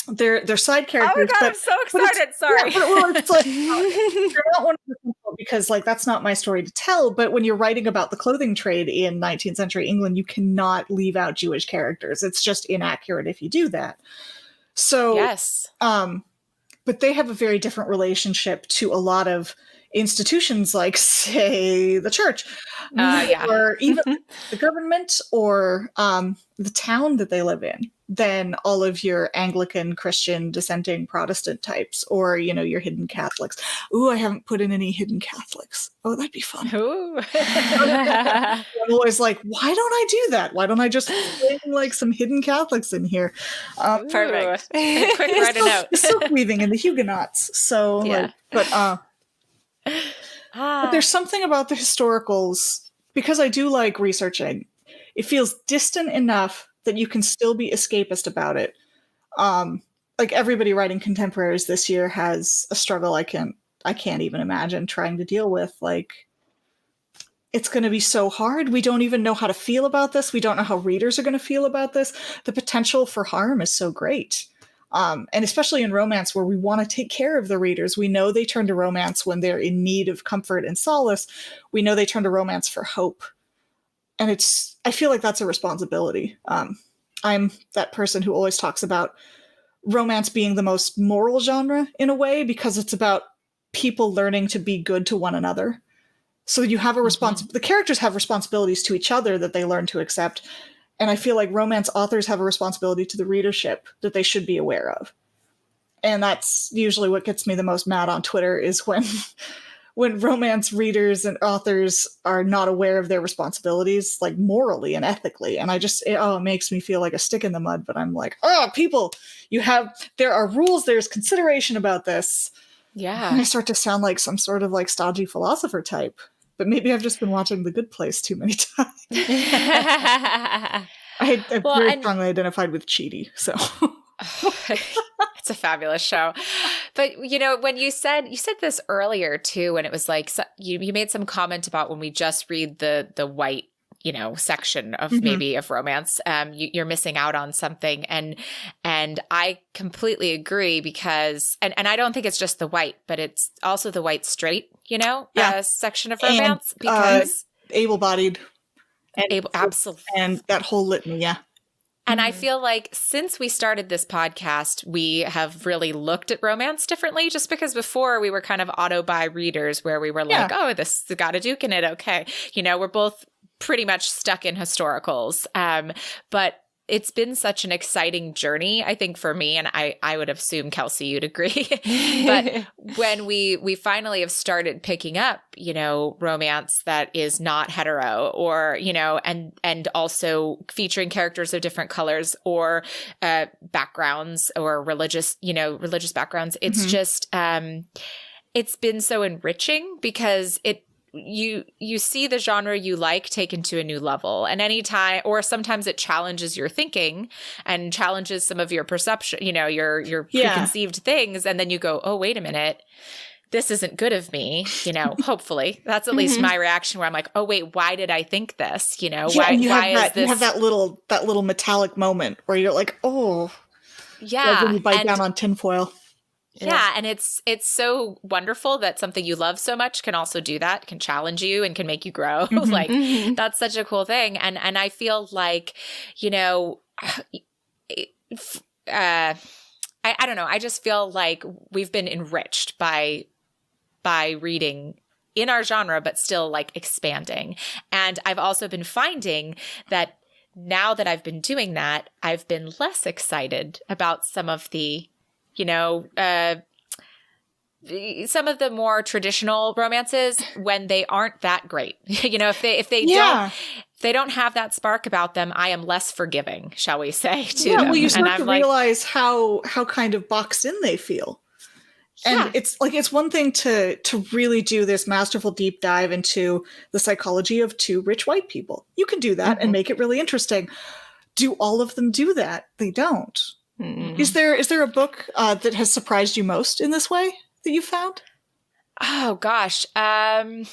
they're side characters. Oh my God, I'm so excited! Sorry, it's like you're not one of the people, because like that's not my story to tell. But when you're writing about the clothing trade in 19th century England, you cannot leave out Jewish characters. It's just inaccurate if you do that. So yes, but they have a very different relationship to a lot of institutions, like, say, the church, or even the government, or the town that they live in, than all of your Anglican, Christian, dissenting Protestant types, or, you know, your hidden Catholics. Ooh, I haven't put in any hidden Catholics. Oh, that'd be fun. Ooh. I'm always like, why don't I do that? Why don't I just bring like some hidden Catholics in here? Perfect. Quick, write a note. Silk weaving and the Huguenots. So, yeah. But there's something about the historicals, because I do like researching, it feels distant enough that you can still be escapist about it. Like everybody writing contemporaries this year has a struggle I can't even imagine trying to deal with. Like, it's going to be so hard. We don't even know how to feel about this. We don't know how readers are going to feel about this. The potential for harm is so great. And especially in romance, where we want to take care of the readers. We know they turn to romance when they're in need of comfort and solace. We know they turn to romance for hope. And I feel like that's a responsibility. I'm that person who always talks about romance being the most moral genre in a way, because it's about people learning to be good to one another. So you have a the characters have responsibilities to each other that they learn to accept. And I feel like romance authors have a responsibility to the readership that they should be aware of. And that's usually what gets me the most mad on Twitter, is when romance readers and authors are not aware of their responsibilities, like morally and ethically. And it makes me feel like a stick in the mud. But I'm like, people, there are rules, there's consideration about this. Yeah. And I start to sound like some sort of like stodgy philosopher type. But maybe I've just been watching The Good Place too many times. I'm very strongly identified with Chidi, so. It's a fabulous show. But, you know, when you said this earlier too, when it was like, you made some comment about when we just read the white, you know, section of maybe of romance, you're missing out on something. And I completely agree, because, and I don't think it's just the white, but it's also the white straight, you know, section of romance, and, because able-bodied. Absolutely. And that whole litany, yeah. And I feel like since we started this podcast, we have really looked at romance differently, just because before we were kind of auto-buy readers, where we were like, oh, this has got a Duke in it. Okay. You know, we're both pretty much stuck in historicals. But it's been such an exciting journey, I think, for me. And I would assume, Kelsey, you'd agree. But when we finally have started picking up, you know, romance that is not hetero, or, you know, and also featuring characters of different colors or backgrounds, or religious backgrounds, it's just, it's been so enriching, because you see the genre you like taken to a new level, and anytime, or sometimes it challenges your thinking and challenges some of your perception, you know, your preconceived things. And then you go, oh, wait a minute, this isn't good of me, you know, hopefully. That's at least my reaction, where I'm like, oh, wait, why did I think this? You know, why is this? You have that little metallic moment where you're like, oh. Yeah. Like when you bite down on tinfoil. Yeah, and it's so wonderful that something you love so much can also do that, can challenge you and can make you grow. Like, that's such a cool thing. And I feel like, you know, I don't know. I just feel like we've been enriched by reading in our genre, but still like expanding. And I've also been finding that now that I've been doing that, I've been less excited about some of the, some of the more traditional romances when they aren't that great. If they don't have that spark about them, I am less forgiving, shall we say, to them. Well, you start to realize how kind of boxed in they feel. And it's one thing to really do this masterful deep dive into the psychology of two rich white people. You can do that and make it really interesting. Do all of them do that? They don't. Mm-hmm. Is there a book that has surprised you most in this way that you found? Oh gosh. I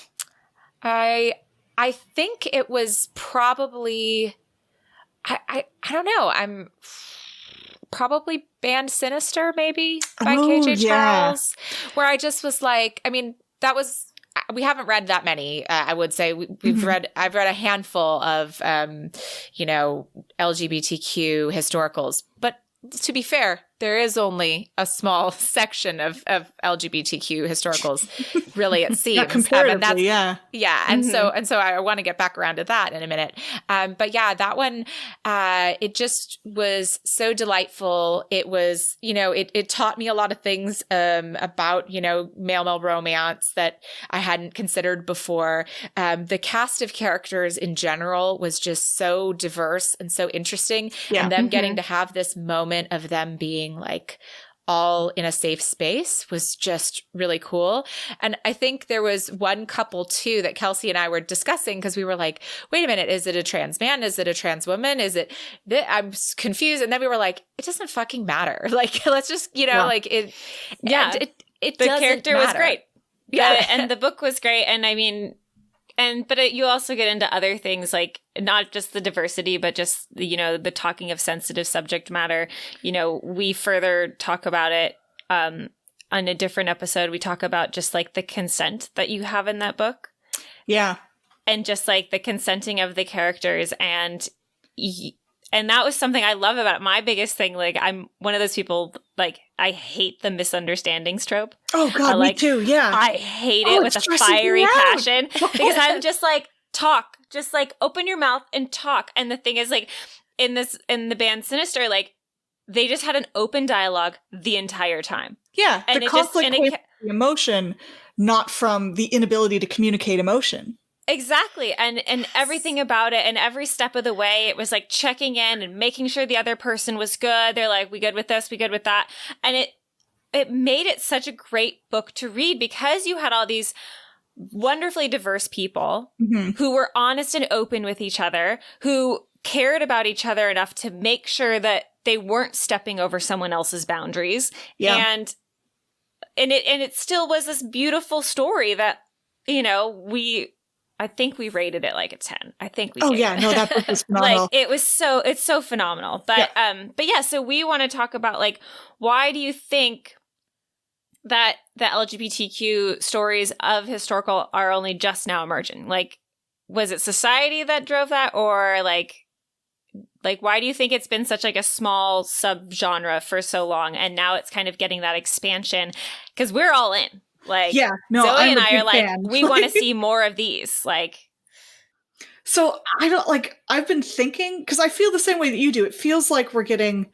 think it was probably I don't know. I'm probably band Sinister, maybe, by KJ Charles, where I just was like, I mean, that was, we haven't read that many. I would say I've read a handful of, LGBTQ historicals, but to be fair, there is only a small section of LGBTQ historicals, really, it seems. Comparatively, yeah. And so I want to get back around to that in a minute. But yeah, that one, it just was so delightful. It was, it taught me a lot of things about, male romance that I hadn't considered before. The cast of characters in general was just so diverse and so interesting. Yeah. And them getting to have this moment of them being like all in a safe space was just really cool. And I think there was one couple too that Kelsey and I were discussing because we were like, wait a minute, is it a trans man? Is it a trans woman? Is it, I'm confused. And then we were like, it doesn't fucking matter. Like, let's just, like it. Yeah. It the character matter. Was great. Yeah. And the book was great. And I mean, but you also get into other things like not just the diversity, but just, the talking of sensitive subject matter. We further talk about it on a different episode. We talk about just like the consent that you have in that book. Yeah. And just like the consenting of the characters. And that was something I love about it. My biggest thing. Like I'm one of those people, like I hate the misunderstandings trope. Oh God, me too. Yeah. I hate it with a fiery passion because I'm just like, talk, just like open your mouth and talk. And the thing is like in the band Sinister, like they just had an open dialogue the entire time. Yeah. And the conflict came from the emotion, not from the inability to communicate emotion. Exactly. And everything about it and every step of the way, it was like checking in and making sure the other person was good. They're like, we good with this, we good with that. And it made it such a great book to read because you had all these wonderfully diverse people who were honest and open with each other, who cared about each other enough to make sure that they weren't stepping over someone else's boundaries. Yeah. And it still was this beautiful story that, I think we rated it like a 10. I think we did. Oh yeah, no, that book was phenomenal. Like it's so phenomenal. But so we want to talk about like why do you think that the LGBTQ stories of historical are only just now emerging? Like was it society that drove that, or like why do you think it's been such like a small subgenre for so long and now it's kind of getting that expansion? Because we're all in. Like, Zoe and I are like, we want to see more of these. Like, so I've been thinking, because I feel the same way that you do. It feels like we're getting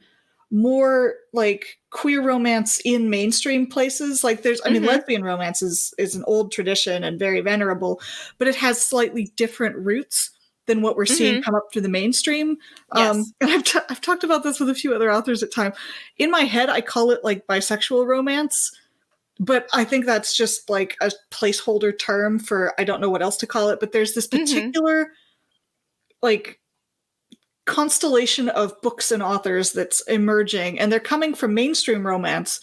more like queer romance in mainstream places. Like there's, I mean, lesbian romance is an old tradition and very venerable, but it has slightly different roots than what we're seeing come up through the mainstream. Yes. And I've talked about this with a few other authors at time. In my head, I call it like bisexual romance. But I think that's just like a placeholder term for, I don't know what else to call it, but there's this particular like constellation of books and authors that's emerging, and they're coming from mainstream romance,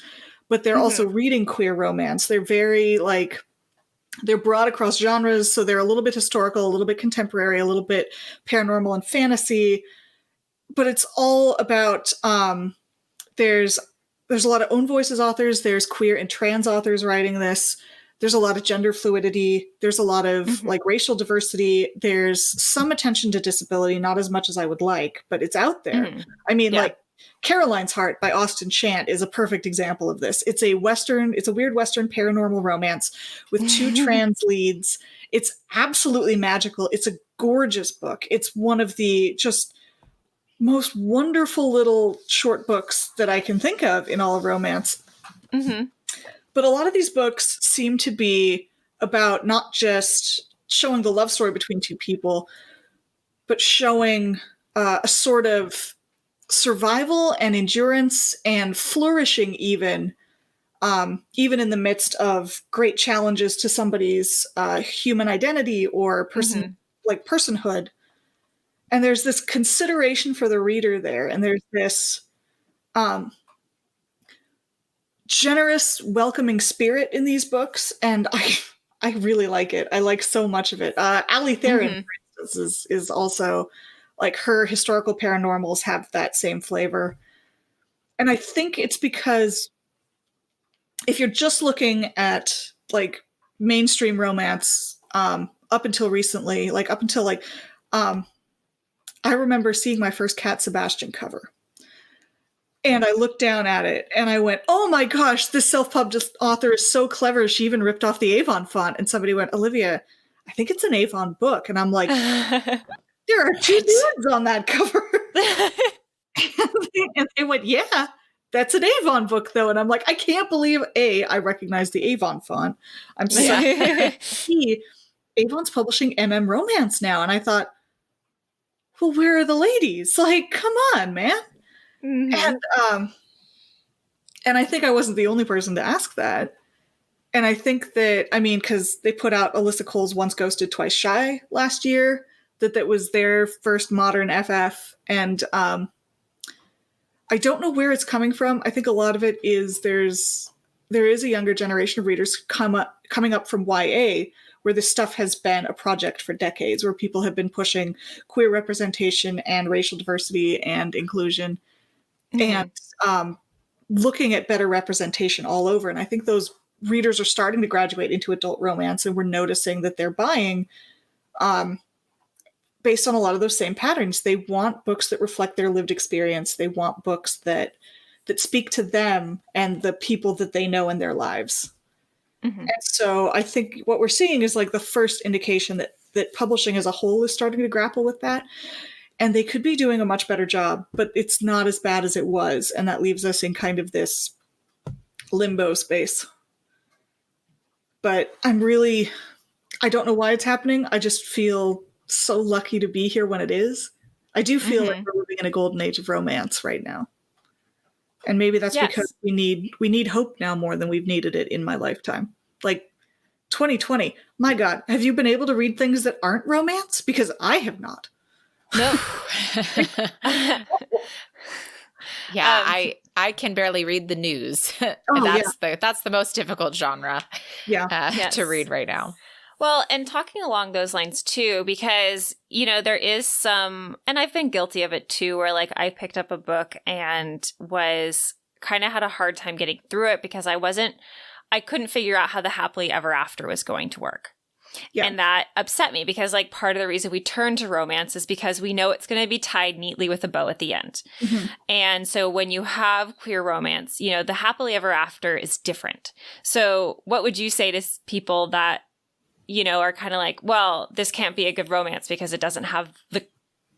but they're also reading queer romance. They're very like, they're broad across genres. So they're a little bit historical, a little bit contemporary, a little bit paranormal and fantasy, but it's all about, there's a lot of own voices authors. There's queer and trans authors writing this. There's a lot of gender fluidity. There's a lot of like racial diversity. There's some attention to disability, not as much as I would like, but it's out there. I mean, like Caroline's Heart by Austin Chant is a perfect example of this. It's a weird Western paranormal romance with two trans leads. It's absolutely magical. It's a gorgeous book. It's one of the just most wonderful little short books that I can think of in all of romance. Mm-hmm. But a lot of these books seem to be about not just showing the love story between two people, but showing a sort of survival and endurance and flourishing even in the midst of great challenges to somebody's human identity or personhood. And there's this consideration for the reader there, and there's this generous, welcoming spirit in these books, and I really like it. I like so much of it. Ali Theron, for instance, is also, like, her historical paranormals have that same flavor. And I think it's because if you're just looking at, like, mainstream romance up until recently, I remember seeing my first Cat Sebastian cover. And I looked down at it and I went, oh my gosh, this self-published author is so clever. She even ripped off the Avon font. And somebody went, Olivia, I think it's an Avon book. And I'm like, there are two dudes on that cover. And they went, yeah, that's an Avon book though. And I'm like, I can't believe I recognize the Avon font. I'm sorry. Avon's publishing romance now. And I thought, well, where are the ladies? Like, come on, man. Mm-hmm. And I think I wasn't the only person to ask that. And I think that, because they put out Alyssa Cole's Once Ghosted, Twice Shy last year, that was their first modern FF. And I don't know where it's coming from. I think a lot of it is there is a younger generation of readers coming up from YA, where this stuff has been a project for decades, where people have been pushing queer representation and racial diversity and inclusion. And looking at better representation all over. And I think those readers are starting to graduate into adult romance, and we're noticing that they're buying based on a lot of those same patterns. They want books that reflect their lived experience. They want books that speak to them and the people that they know in their lives. Mm-hmm. And so I think what we're seeing is like the first indication that publishing as a whole is starting to grapple with that. And they could be doing a much better job, but it's not as bad as it was. And that leaves us in kind of this limbo space. But I don't know why it's happening. I just feel so lucky to be here when it is. I do feel like we're living in a golden age of romance right now. And maybe that's because we need hope now more than we've needed it in my lifetime. Like 2020, my God, have you been able to read things that aren't romance? Because I have not. No. I can barely read the news. That's the most difficult genre to read right now. Well, and talking along those lines too, because, there is some, and I've been guilty of it too, where like I picked up a book and was kind of had a hard time getting through it because I couldn't figure out how the happily ever after was going to work. Yeah. And that upset me because like part of the reason we turn to romance is because we know it's going to be tied neatly with a bow at the end. Mm-hmm. And so when you have queer romance, the happily ever after is different. So what would you say to people that, are kind of like, well, this can't be a good romance because it doesn't have the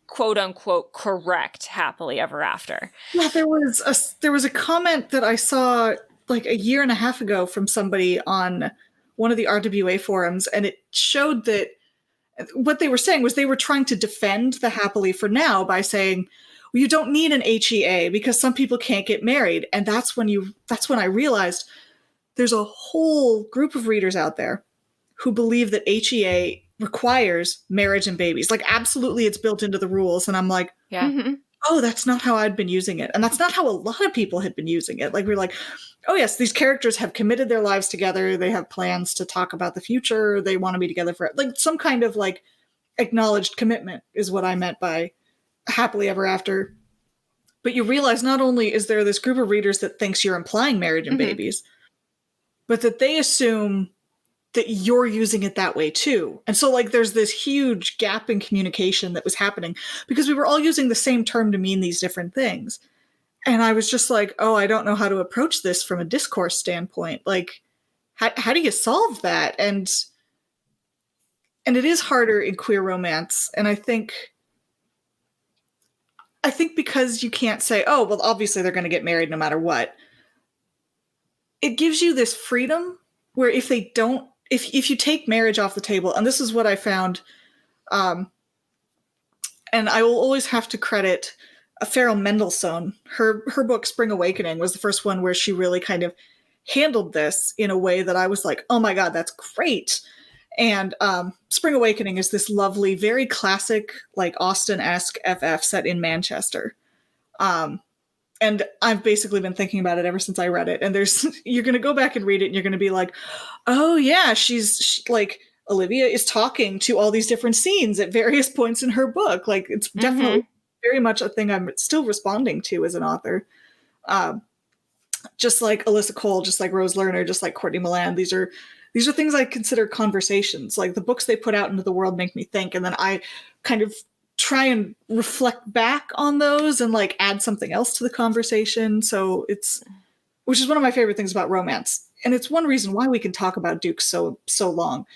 quote unquote correct happily ever after? Yeah, there was a comment that I saw like a year and a half ago from somebody on one of the RWA forums, and it showed that what they were saying was they were trying to defend the happily for now by saying, well, you don't need an HEA because some people can't get married. And that's when I realized there's a whole group of readers out there who believe that HEA requires marriage and babies. Like, absolutely, it's built into the rules. And I'm like, oh, that's not how I'd been using it. And that's not how a lot of people had been using it. Like, we're like, oh, yes, these characters have committed their lives together. They have plans to talk about the future. They want to be together for like some kind of like acknowledged commitment is what I meant by happily ever after. But you realize not only is there this group of readers that thinks you're implying marriage and babies, but that they assume that you're using it that way too. And so like there's this huge gap in communication that was happening because we were all using the same term to mean these different things. And I was just like, oh, I don't know how to approach this from a discourse standpoint. Like, how do you solve that? And it is harder in queer romance. And I think because you can't say, oh, well, obviously they're going to get married no matter what. It gives you this freedom where if they don't, if you take marriage off the table, and this is what I found, and I will always have to credit Farrell Mendelssohn. Her book Spring Awakening was the first one where she really kind of handled this in a way that I was like, oh my God, that's great. And Spring Awakening is this lovely, very classic, like Austen-esque FF set in Manchester. And I've basically been thinking about it ever since I read it. And you're going to go back and read it and you're going to be like, oh yeah, she's like, Olivia is talking to all these different scenes at various points in her book. Like, it's definitely very much a thing I'm still responding to as an author. Just like Alyssa Cole, just like Rose Lerner, just like Courtney Milan. These are things I consider conversations. Like, the books they put out into the world make me think, and then I kind of try and reflect back on those and like add something else to the conversation. So which is one of my favorite things about romance. And it's one reason why we can talk about dukes so long,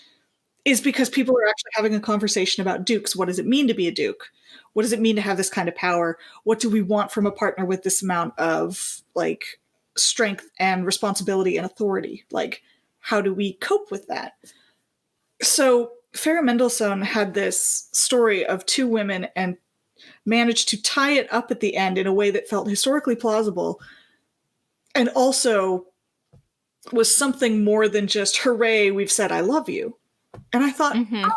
is because people are actually having a conversation about dukes. What does it mean to be a duke? What does it mean to have this kind of power? What do we want from a partner with this amount of like strength and responsibility and authority? Like, how do we cope with that? So Farrah Mendelssohn had this story of two women and managed to tie it up at the end in a way that felt historically plausible, and also was something more than just, hooray, we've said I love you. And I thought, oh,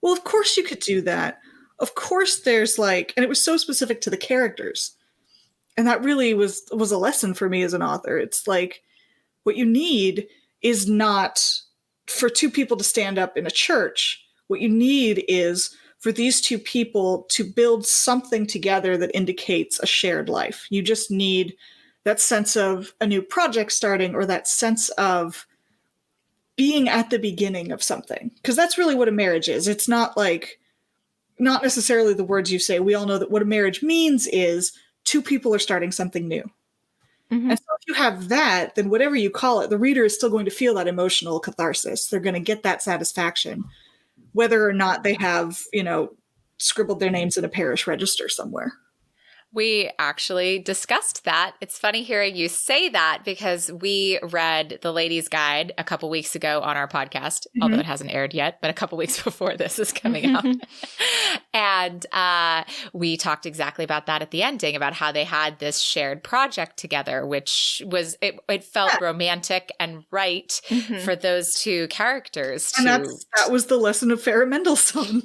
well, of course you could do that. Of course there's like, and it was so specific to the characters. And that really was a lesson for me as an author. It's like, what you need is not for two people to stand up in a church. What you need is for these two people to build something together that indicates a shared life. You just need that sense of a new project starting, or that sense of being at the beginning of something. Because that's really what a marriage is. It's not necessarily the words you say. We all know that what a marriage means is two people are starting something new. Mm-hmm. And so if you have that, then whatever you call it, the reader is still going to feel that emotional catharsis. They're going to get that satisfaction, whether or not they have, scribbled their names in a parish register somewhere. We actually discussed that. It's funny hearing you say that, because we read The Lady's Guide a couple weeks ago on our podcast, although it hasn't aired yet, but a couple weeks before this is coming out. And we talked exactly about that at the ending, about how they had this shared project together, which was, it felt romantic and right for those two characters. And that was the lesson of Farrah Mendelssohn.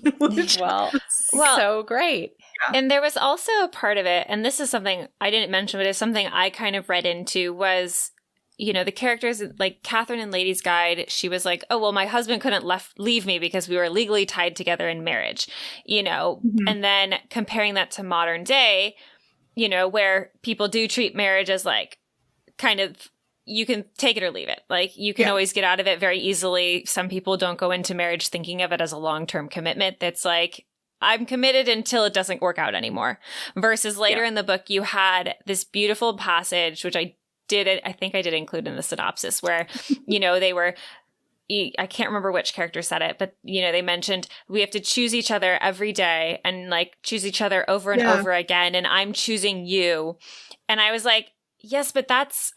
Well, so great. And there was also a part of it, and this is something I didn't mention, but it's something I kind of read into, was, the characters, like Catherine in Lady's Guide, she was like, oh, well, my husband couldn't leave me because we were legally tied together in marriage, and then comparing that to modern day, where people do treat marriage as like kind of, you can take it or leave it. Like, you can always get out of it very easily. Some people don't go into marriage thinking of it as a long-term commitment. That's like, I'm committed until it doesn't work out anymore. Versus later in the book, you had this beautiful passage, which I think I did include in the synopsis, where, they were, I can't remember which character said it, but, they mentioned we have to choose each other every day and like choose each other over and over again. And I'm choosing you. And I was like, yes, but that's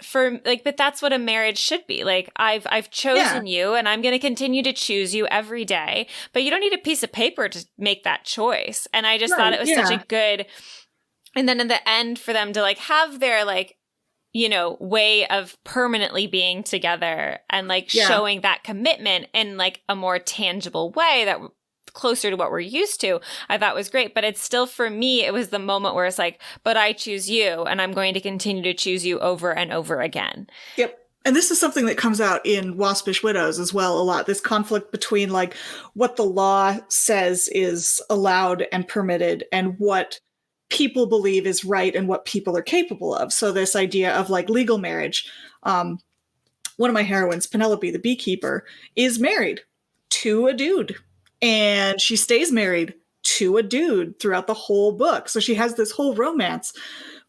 what a marriage should be. Like, I've chosen you, and I'm going to continue to choose you every day, but you don't need a piece of paper to make that choice. And I just thought it was such a good, and then in the end for them to like have their like, way of permanently being together and like showing that commitment in like a more tangible way that closer to what we're used to, I thought was great. But it's still, for me, it was the moment where it's like, but I choose you, and I'm going to continue to choose you over and over again. Yep. And this is something that comes out in Waspish Widows as well a lot, this conflict between like what the law says is allowed and permitted and what people believe is right and what people are capable of. So this idea of like legal marriage. One of my heroines, Penelope the beekeeper, is married to a dude. And she stays married to a dude throughout the whole book. So she has this whole romance.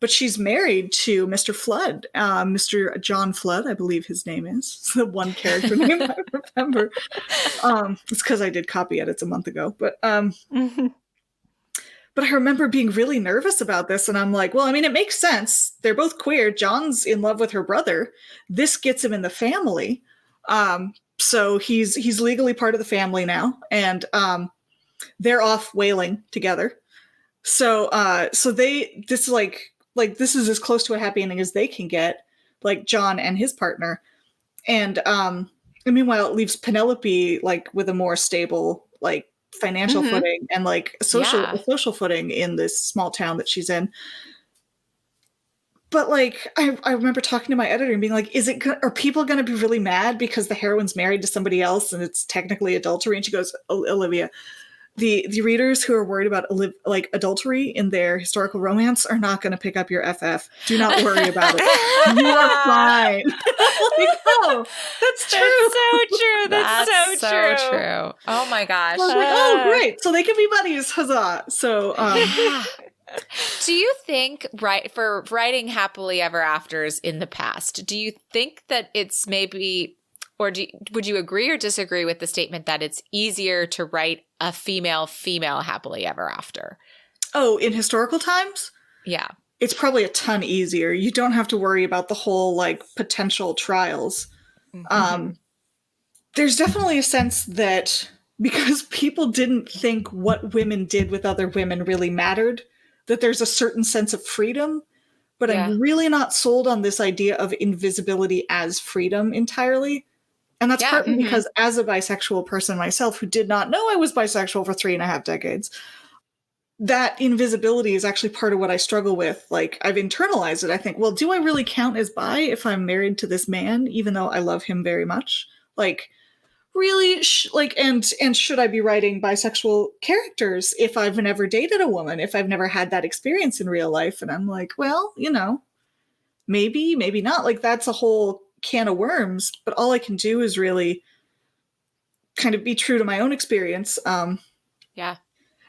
but she's married to Mr. Flood, Mr. John Flood, I believe his name is. It's the one character name I remember. It's because I did copy edits a month ago, but I remember being really nervous about this, and I'm like, well, I mean, it makes sense. They're both queer. John's in love with her brother. This gets him in the family. So he's legally part of the family now, and they're off whaling together. So this is as close to a happy ending as they can get, like John and his partner. And meanwhile, it leaves Penelope like with a more stable like financial footing and like a social footing in this small town that she's in. But like, I remember talking to my editor and being like, are people going to be really mad because the heroine's married to somebody else and it's technically adultery? And she goes, Olivia, the readers who are worried about like adultery in their historical romance are not going to pick up your FF. Do not worry about it. You are fine. Like, oh, that's true. That's so true. Oh my gosh. I was like, oh, great. So they can be buddies. Huzzah. So, do you think, for writing happily ever afters in the past, do you think that it's maybe, or would you agree or disagree with the statement that it's easier to write a female happily ever after? Oh, in historical times? Yeah. It's probably a ton easier. You don't have to worry about the whole like potential trials. There's definitely a sense that because people didn't think what women did with other women really mattered, that there's a certain sense of freedom, but I'm really not sold on this idea of invisibility as freedom entirely. And that's partly because as a bisexual person myself who did not know I was bisexual for 3.5 decades, that invisibility is actually part of what I struggle with. Like, I've internalized it. I think, well, do I really count as bi if I'm married to this man, even though I love him very much? Like, really, and should I be writing bisexual characters if I've never dated a woman, if I've never had that experience in real life? And I'm like, well, maybe not. Like, that's a whole can of worms, but all I can do is really kind of be true to my own experience.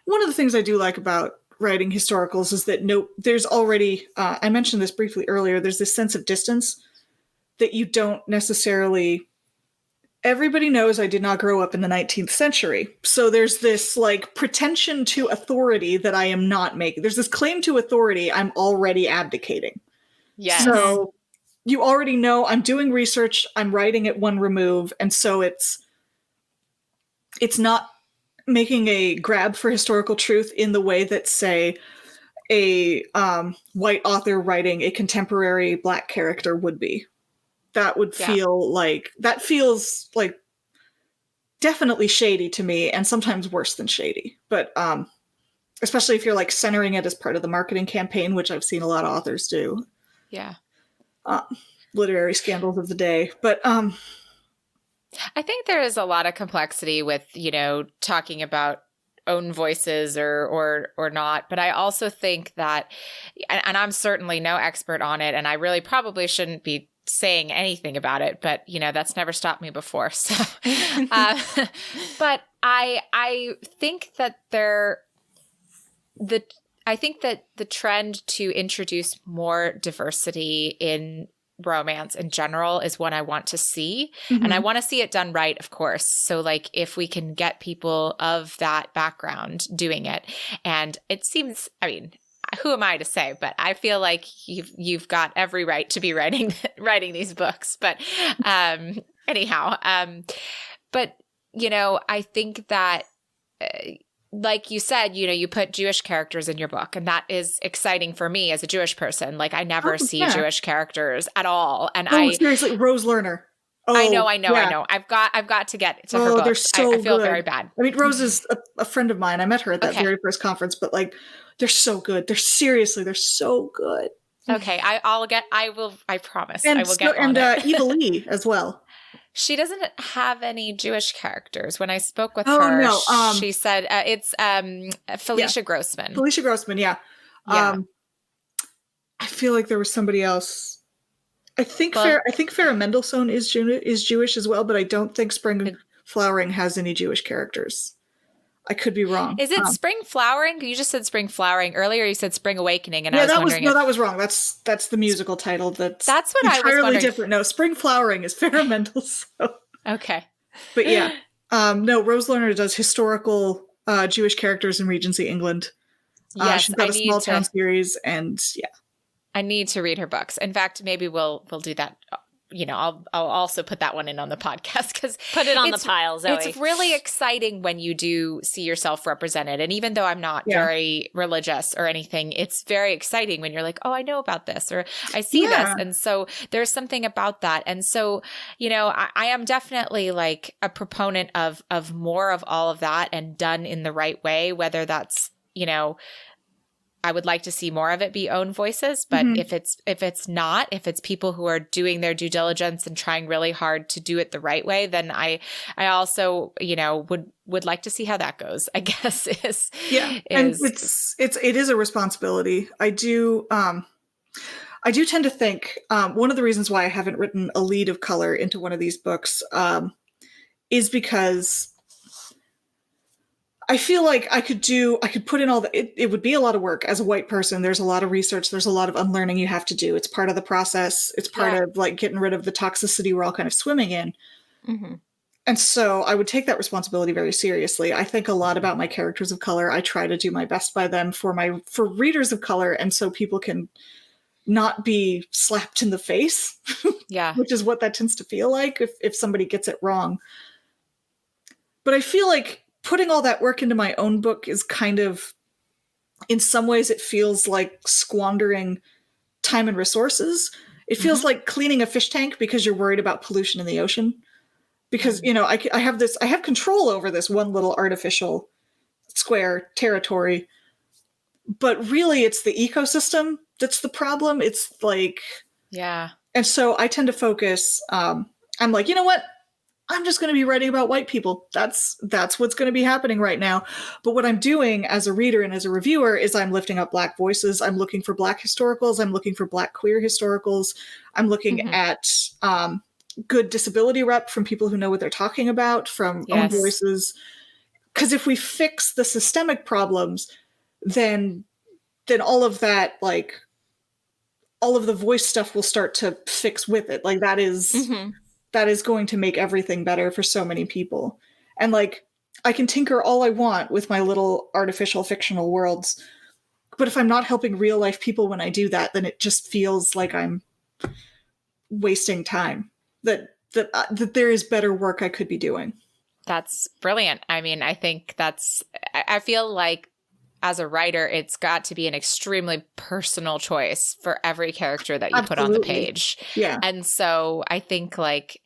One of the things I do like about writing historicals is that there's already, I mentioned this briefly earlier, there's this sense of distance that you don't necessarily, everybody knows I did not grow up in the 19th century. So there's this like pretension to authority that I am not making. There's this claim to authority I'm already abdicating. Yes. So you already know I'm doing research, I'm writing at one remove, and so it's not making a grab for historical truth in the way that, say, a white author writing a contemporary Black character would be. That would feel like, that feels like definitely shady to me, and sometimes worse than shady. But especially if you're like centering it as part of the marketing campaign, which I've seen a lot of authors do. Yeah. Literary scandals of the day. But I think there is a lot of complexity with, talking about own voices or not. But I also think that, and I'm certainly no expert on it, and I really probably shouldn't be saying anything about it, but that's never stopped me before. So, but I think that I think that the trend to introduce more diversity in romance in general is what I want to see. And I want to see it done right, of course. So like if we can get people of that background doing it, and it seems, I mean, who am I to say, but I feel like you've got every right to be writing these books. But anyhow, but I think that like you said, you put Jewish characters in your book, and that is exciting for me as a Jewish person. Like I never see Jewish characters at all. And seriously, Rose Lerner. Oh, I know. I've got to get to her book. They're so I feel good. very bad. I mean, Rose is a friend of mine. I met her at that very first conference, but like, they're so good. They're so good. Okay. I promise I will get on it. Eva Lee as well. She doesn't have any Jewish characters. When I spoke with her, she said it's Felicia Grossman. Felicia Grossman, yeah. I feel like there was somebody else. I think Farrah Mendelssohn is Jewish as well, but I don't think Spring Flowering has any Jewish characters. I could be wrong. Is it spring flowering? You just said spring flowering earlier. You said spring awakening, and I was wondering. That was wrong. That's the musical title. That's what I was wondering. Different. No, spring flowering is experimental. So. Okay, but yeah, no. Rose Lerner does historical Jewish characters in Regency England. Yes, she's got a small town series, and yeah, I need to read her books. In fact, maybe we'll do that. I'll also put that one in on the podcast because put it on the pile, Zoe. It's really exciting when you do see yourself represented. And even though I'm not very religious or anything, it's very exciting when you're like, oh, I know about this, or I see this. And so there's something about that. And so, I am definitely like a proponent of more of all of that and done in the right way, whether that's, I would like to see more of it be own voices, but if it's people who are doing their due diligence and trying really hard to do it the right way, then I also, would like to see how that goes, I guess and it is a responsibility. I do tend to think, one of the reasons why I haven't written a lead of color into one of these books, is because I feel like I could put in it would be a lot of work as a white person. There's a lot of research. There's a lot of unlearning you have to do. It's part of the process. It's part of like getting rid of the toxicity we're all kind of swimming in. Mm-hmm. And so I would take that responsibility very seriously. I think a lot about my characters of color. I try to do my best by them for readers of color. And so people can not be slapped in the face. Yeah. Which is what that tends to feel like if somebody gets it wrong. But I feel like putting all that work into my own book is kind of, in some ways, it feels like squandering time and resources. It feels like cleaning a fish tank because you're worried about pollution in the ocean. Because, I have control over this one little artificial square territory. But really, it's the ecosystem that's the problem. It's like... Yeah. And so I tend to focus... I'm like, you know what? I'm just going to be writing about white people. That's what's going to be happening right now. But what I'm doing as a reader and as a reviewer is I'm lifting up Black voices. I'm looking for Black historicals. I'm looking for Black queer historicals. I'm looking at good disability rep from people who know what they're talking about, from own voices. Because if we fix the systemic problems, then all of that, like, all of the voice stuff will start to fix with it. Like, that is... that is going to make everything better for so many people. And like, I can tinker all I want with my little artificial fictional worlds. But if I'm not helping real life people when I do that, then it just feels like I'm wasting time. That there is better work I could be doing. That's brilliant. I mean, I feel like as a writer, it's got to be an extremely personal choice for every character that you put on the page. Yeah. And so I think like,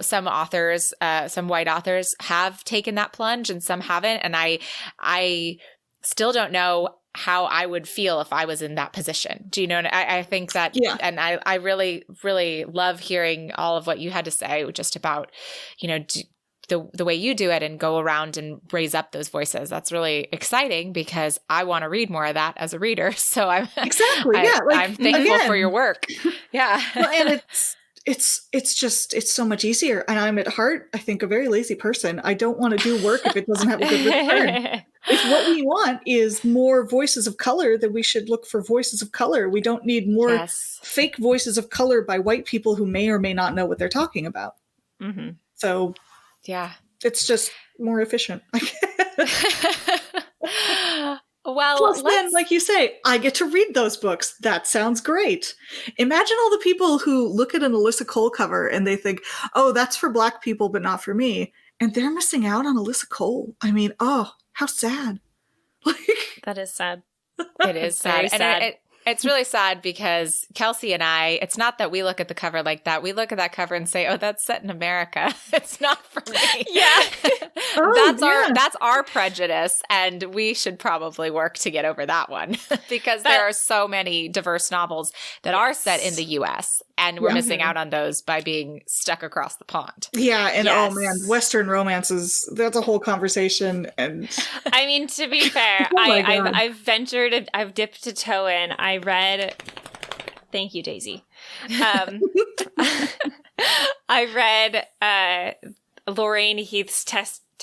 some authors, some white authors have taken that plunge and some haven't. And I still don't know how I would feel if I was in that position. Do you know? I think that, and I really, really love hearing all of what you had to say just about, the way you do it and go around and raise up those voices. That's really exciting because I want to read more of that as a reader. So I'm I'm thankful for your work. Yeah. Well, and it's so much easier. And I'm at heart, I think, a very lazy person. I don't want to do work if it doesn't have a good return. If what we want is more voices of color, then we should look for voices of color. We don't need more fake voices of color by white people who may or may not know what they're talking about. Mm-hmm. So yeah, it's just more efficient. Well, plus then, like you say, I get to read those books. That sounds great. Imagine all the people who look at an Alyssa Cole cover and they think, oh, that's for Black people, but not for me. And they're missing out on Alyssa Cole. I mean, oh, how sad. That is sad. It is sad. And it's really sad because Kelsey and I, it's not that we look at the cover like that. We look at that cover and say, oh, that's set in America. It's not for me. Yeah. That's our prejudice. And we should probably work to get over that one because there are so many diverse novels that are set in the US and we're missing out on those by being stuck across the pond. Yeah. And oh man, Western romances, that's a whole conversation. And I mean, to be fair, I've dipped a toe in. I read, thank you, Daisy. I read Lorraine Heath's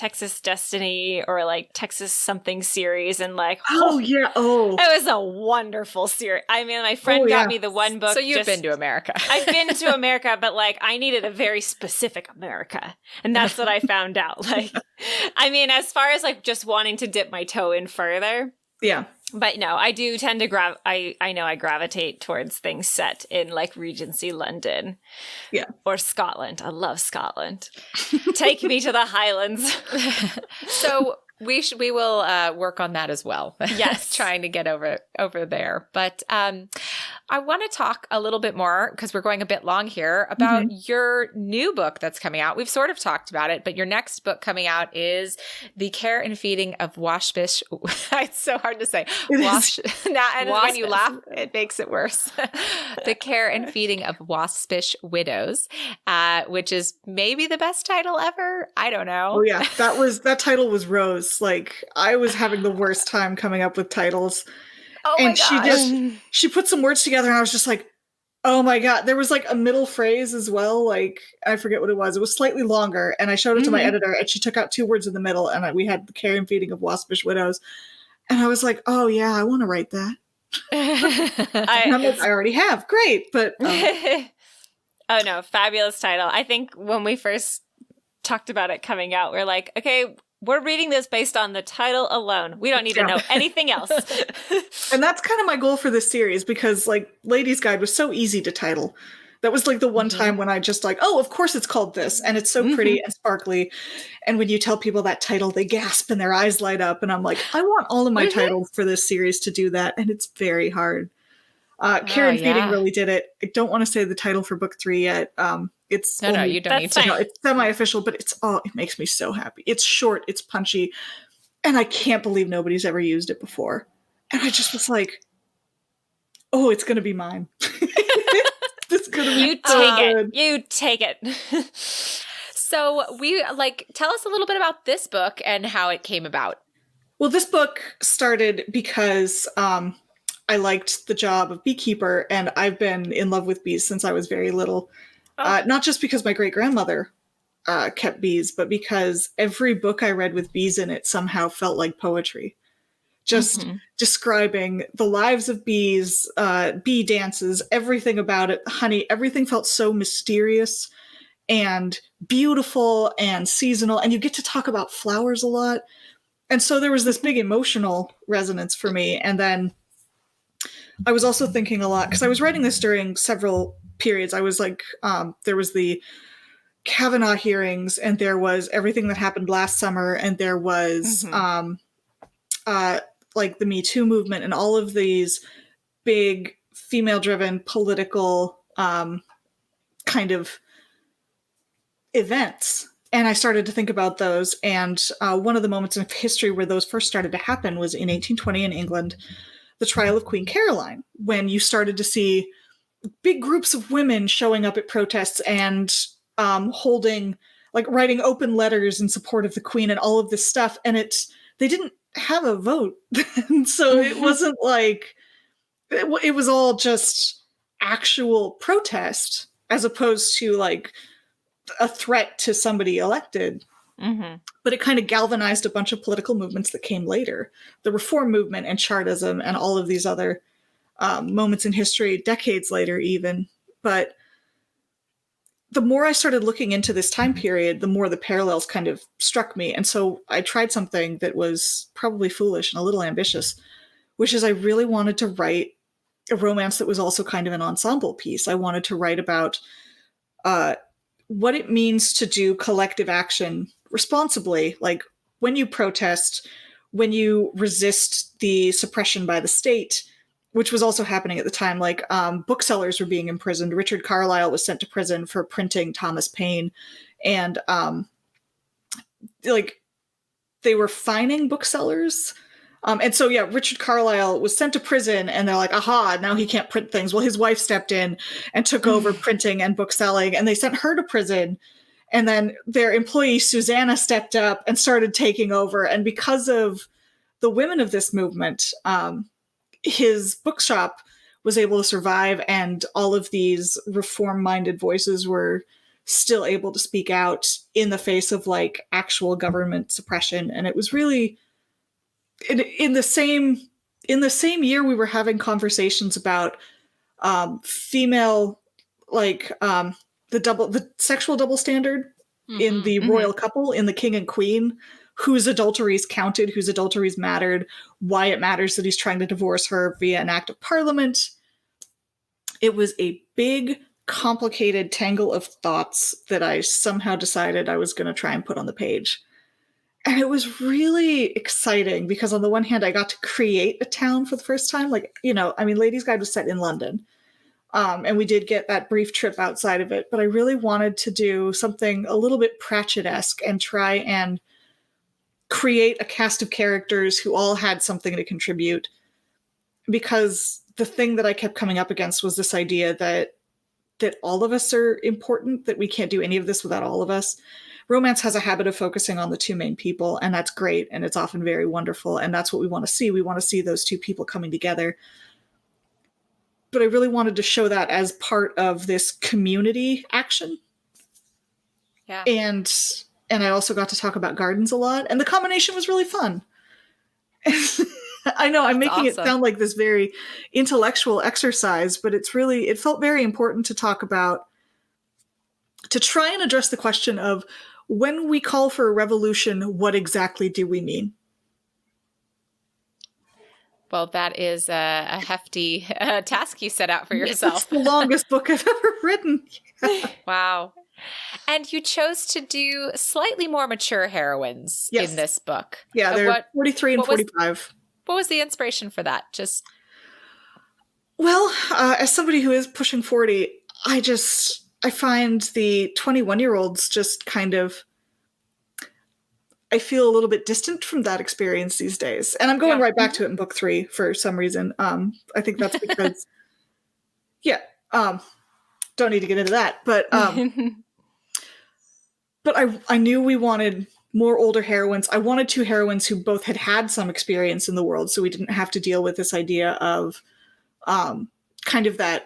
Texas Destiny or like Texas something series, and like, yeah. Oh, it was a wonderful series. I mean, my friend got me the one book. So you've been to America. I've been to America, but like I needed a very specific America. And that's what I found out. Like, I mean, as far as like just wanting to dip my toe in further. Yeah. But no, I do tend to I know I gravitate towards things set in like Regency London. Yeah. Or Scotland. I love Scotland. Take me to the Highlands. So we will work on that as well. Yes. Trying to get over there. But I want to talk a little bit more, because we're going a bit long here, about your new book that's coming out. We've sort of talked about it, but your next book coming out is The Care and Feeding of Waspish. It's so hard to say. When you laugh, it makes it worse. The Care and Feeding of Waspish Widows, which is maybe the best title ever. I don't know. Oh yeah, that title was Rose. Like, I was having the worst time coming up with titles. Oh and my gosh. she put some words together, and I was just like, oh my God. There was like a middle phrase as well. Like, I forget what it was. It was slightly longer, and I showed it to my editor, and she took out 2 words in the middle, and we had The Care and Feeding of Waspish Widows. And I was like, oh yeah, I want to write that. I already have. Great. But oh no, fabulous title. I think when we first talked about it coming out, we're like, okay, we're reading this based on the title alone. We don't need to know anything else. And that's kind of my goal for this series, because like Ladies Guide was so easy to title. That was like the one time when I just like, oh, of course it's called this. And it's so pretty and sparkly. And when you tell people that title, they gasp and their eyes light up. And I'm like, I want all of my titles for this series to do that. And it's very hard. Care and Feeding really did it. I don't want to say the title for book 3 yet. It's no, you don't need to. No, it's semi-official, but it makes me so happy. It's short, it's punchy, and I can't believe nobody's ever used it before. And I just was like, oh, it's gonna be mine. It's gonna be You take it. So tell us a little bit about this book and how it came about. Well, this book started because I liked the job of beekeeper, and I've been in love with bees since I was very little. Not just because my great-grandmother kept bees, but because every book I read with bees in it somehow felt like poetry. Just describing the lives of bees, bee dances, everything about it, honey, everything felt so mysterious and beautiful and seasonal. And you get to talk about flowers a lot. And so there was this big emotional resonance for me. And then I was also thinking a lot, because I was writing this during several periods. I was like, there was the Kavanaugh hearings, and there was everything that happened last summer, and there was like the Me Too movement, and all of these big female-driven political kind of events. And I started to think about those. And one of the moments in history where those first started to happen was in 1820 in England, the trial of Queen Caroline, when you started to see big groups of women showing up at protests and writing open letters in support of the Queen and all of this stuff. And they didn't have a vote. And so it wasn't like, it was all just actual protest, as opposed to like a threat to somebody elected. But it kind of galvanized a bunch of political movements that came later. The Reform movement and Chartism and all of these other moments in history, decades later even. But the more I started looking into this time period, the more the parallels kind of struck me. And so I tried something that was probably foolish and a little ambitious, which is I really wanted to write a romance that was also kind of an ensemble piece. I wanted to write about what it means to do collective action responsibly, like when you protest, when you resist the suppression by the state, which was also happening at the time. Like booksellers were being imprisoned. Richard Carlile was sent to prison for printing Thomas Paine, and they were fining booksellers. And so, yeah, Richard Carlile was sent to prison, and they're like, aha, now he can't print things. Well, his wife stepped in and took over printing and bookselling, and they sent her to prison. And then their employee, Susanna, stepped up and started taking over. And because of the women of this movement, his bookshop was able to survive, and all of these reform-minded voices were still able to speak out in the face of like actual government suppression. And it was really in the same year we were having conversations about female, like the sexual double standard in the royal couple, in the king and queen, whose adulteries counted, whose adulteries mattered, why it matters that he's trying to divorce her via an act of parliament. It was a big, complicated tangle of thoughts that I somehow decided I was going to try and put on the page. And it was really exciting because on the one hand, I got to create a town for the first time. Like, you know, I mean, Ladies' Guide was set in London. And we did get that brief trip outside of it. But I really wanted to do something a little bit Pratchett-esque and try and create a cast of characters who all had something to contribute. Because the thing that I kept coming up against was this idea that all of us are important, that we can't do any of this without all of us. Romance has a habit of focusing on the two main people, and that's great, and it's often very wonderful, and that's what we want to see. We want to see those two people coming together. But I really wanted to show that as part of this community action. Yeah. And I also got to talk about gardens a lot, and the combination was really fun. I know I'm making it sound like this very intellectual exercise, but it felt very important to talk about, to try and address the question of, when we call for a revolution, what exactly do we mean? Well, that is a hefty task you set out for yourself. It's the longest book I've ever written. Wow. And you chose to do slightly more mature heroines in this book. Yeah, they're 43 and 45. What was the inspiration for that? Well, as somebody who is pushing 40, I find the 21-year-olds just kind of, I feel a little bit distant from that experience these days. And I'm going right back to it in book 3 for some reason. I think that's because, don't need to get into that. But I knew we wanted more older heroines. I wanted 2 heroines who both had some experience in the world, so we didn't have to deal with this idea of kind of that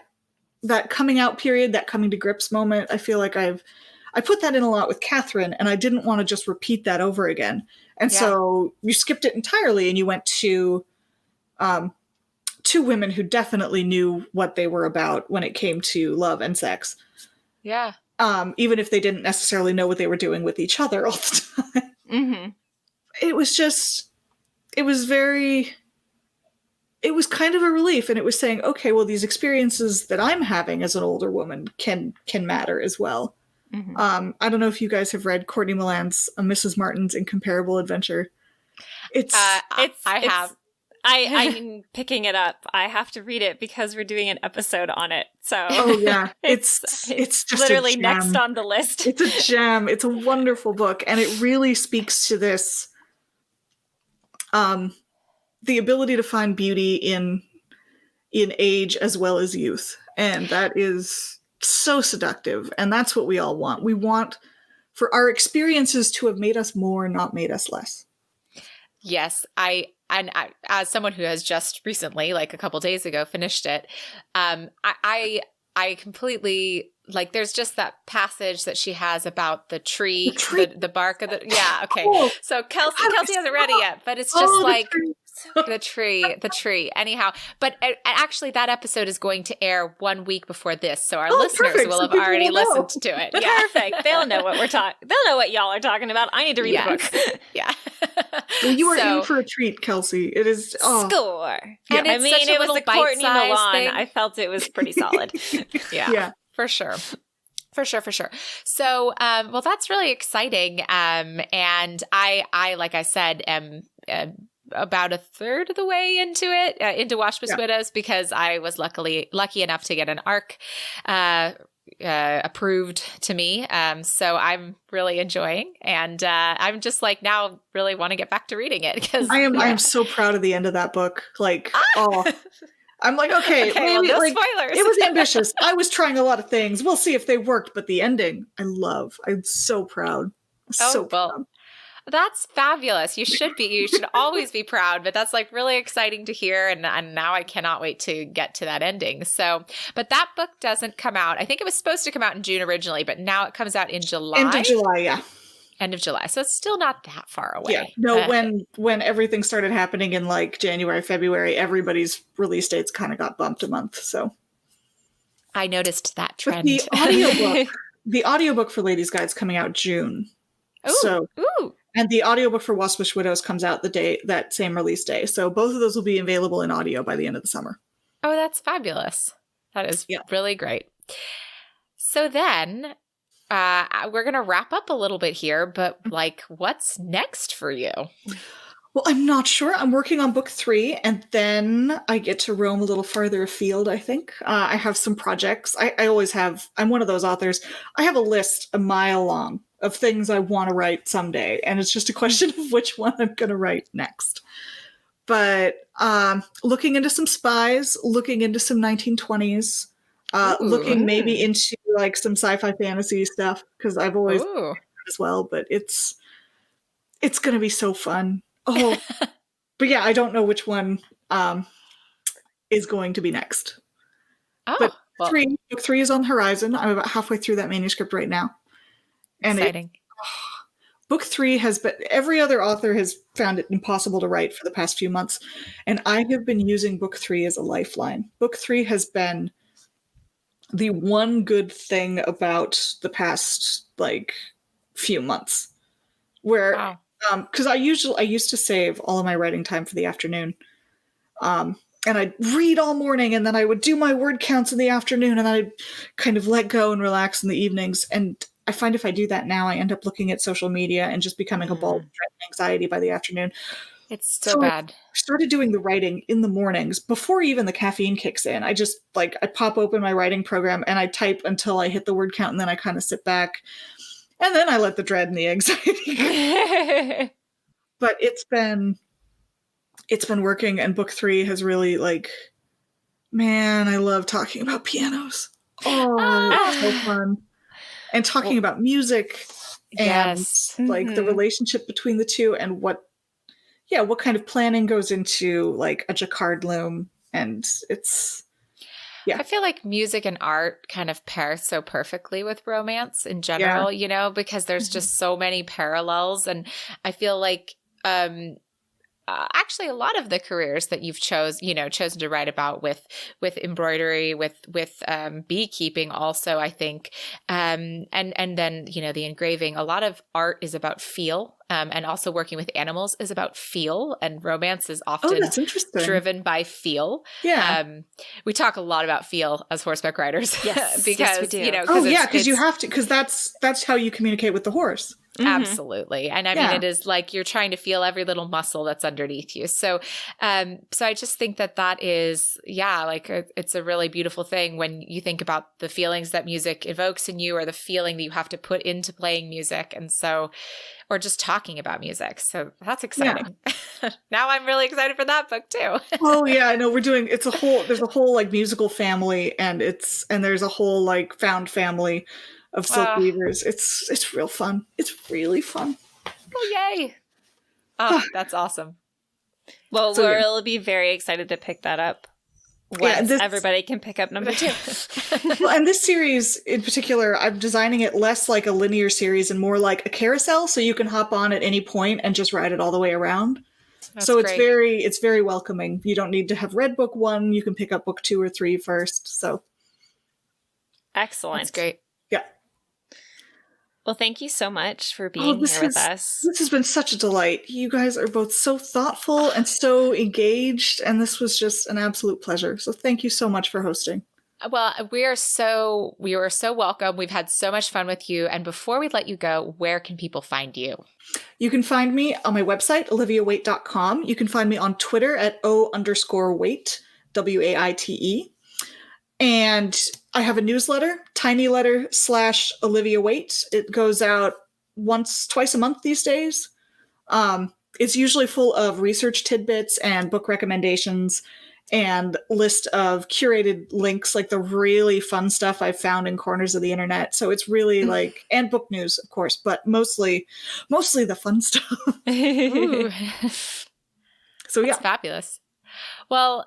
coming out period, that coming to grips moment. I feel like I put that in a lot with Catherine, and I didn't want to just repeat that over again. And so you skipped it entirely, and you went to 2 women who definitely knew what they were about when it came to love and sex. Yeah. Even if they didn't necessarily know what they were doing with each other all the time. Mm-hmm. It was kind of a relief, and it was saying, okay, well, these experiences that I'm having as an older woman can matter as well. Mm-hmm. I don't know if you guys have read Courtney Milan's Mrs. Martin's Incomparable Adventure. I'm picking it up. I have to read it because we're doing an episode on it. So it's just literally next on the list. It's a gem. It's a wonderful book, and it really speaks to this the ability to find beauty in age as well as youth. And that is so seductive. And that's what we all want. We want for our experiences to have made us more, not made us less. Yes, I as someone who has just recently, like a couple days ago, finished it, I completely, like, there's just that passage that she has about the tree, the bark of the, okay. Oh, so Kelsey hasn't read it yet, but it's just the tree. Anyhow, but actually that episode is going to air 1 week before this, so our listeners will have already listened to it. Yeah, perfect. They'll know what they'll know what y'all are talking about. I need to read the book. Yeah. Well, you are in for a treat, Kelsey. It is score. Yeah. And I mean, it was a Courtney Milan thing. I felt it was pretty solid. Yeah, for sure. For sure. So, well, that's really exciting. And I, like I said, am about a third of the way into it, into Waspus Widows, because I was lucky enough to get an ARC approved to me. So I'm really enjoying, and I'm just like now really want to get back to reading it, because I am so proud of the end of that book. Like, I'm like, okay, maybe, well, no spoilers. It was ambitious. I was trying a lot of things. We'll see if they worked, but the ending, I'm so proud. Proud. That's fabulous. You should be. You should always be proud, but that's like really exciting to hear. And now I cannot wait to get to that ending. So, but that book doesn't come out. I think it was supposed to come out in June originally, but now it comes out in July. End of July, yeah. End of July. So it's still not that far away. Yeah. No, when everything started happening in like January, February, everybody's release dates kind of got bumped a month. So I noticed that but trend. The audiobook for Ladies Guide's coming out June. Ooh, ooh. And the audiobook for Waspish Widows comes out that same release day. So both of those will be available in audio by the end of the summer. Oh, that's fabulous. That is really great. So then we're going to wrap up a little bit here, but like, what's next for you? Well, I'm not sure. I'm working on book 3, and then I get to roam a little farther afield, I think. I have some projects. I always have. I'm one of those authors. I have a list a mile long of things I want to write someday, and it's just a question of which one I'm going to write next. But looking into some spies, looking into some 1920s, looking maybe into like some sci-fi fantasy stuff, because I've always as well. But it's going to be so fun. Oh, but yeah, I don't know which one is going to be next. Oh, but book 3 is on the horizon. I'm about halfway through that manuscript right now. And exciting. Book 3 has been, every other author has found it impossible to write for the past few months. And I have been using book 3 as a lifeline. Book 3 has been the one good thing about the past like few months where, because I used to save all of my writing time for the afternoon. And I'd read all morning, and then I would do my word counts in the afternoon, and then I'd kind of let go and relax in the evenings. And I find if I do that now, I end up looking at social media and just becoming a ball of dread and anxiety by the afternoon. It's so bad. I started doing the writing in the mornings before even the caffeine kicks in. I just I pop open my writing program and I type until I hit the word count, and then I kind of sit back. And then I let the dread and the anxiety. But it's been working, and book 3 has really man, I love talking about pianos. Oh, it's so fun. And talking about music and the relationship between the two, and what kind of planning goes into like a jacquard loom. And it's I feel like music and art kind of pair so perfectly with romance in general, because there's just so many parallels. And I feel like actually a lot of the careers that you've chosen to write about with embroidery, with beekeeping also, I think, and then, the engraving, a lot of art is about feel. And also working with animals is about feel, and romance is often driven by feel. Yeah. We talk a lot about feel as horseback riders. Yes, because, we do. Because you have to, because that's how you communicate with the horse. Mm-hmm. Absolutely. And I mean, it is like you're trying to feel every little muscle that's underneath you. So I just think that is, it's a really beautiful thing when you think about the feelings that music evokes in you, or the feeling that you have to put into playing music. And so, or just talking about music. So that's exciting. Yeah. Now I'm really excited for that book too. Oh yeah, I know there's a whole like musical family, and there's a whole like found family of silk weavers. It's real fun. It's really fun. Oh yay. Oh, that's awesome. Well, we'll be very excited to pick that up. Everybody can pick up number 2. Well, and this series in particular, I'm designing it less like a linear series and more like a carousel, so you can hop on at any point and just ride it all the way around. That's so great. It's very welcoming. You don't need to have read book 1. You can pick up book 2 or 3 first. So excellent. That's great. Yeah. Well, thank you so much for being here with us. This has been such a delight. You guys are both so thoughtful and so engaged, and this was just an absolute pleasure. So thank you so much for hosting. Well, we are so welcome. We've had so much fun with you. And before we let you go, where can people find you? You can find me on my website, oliviawaite.com. You can find me on Twitter at O_Waite, WAITE. And I have a newsletter, tinyletter/Olivia Waite. It goes out twice a month these days. It's usually full of research tidbits and book recommendations. and list of curated links, like the really fun stuff I found in corners of the internet. So it's really like, and book news, of course, but mostly the fun stuff. Ooh. So yeah. That's fabulous. Well,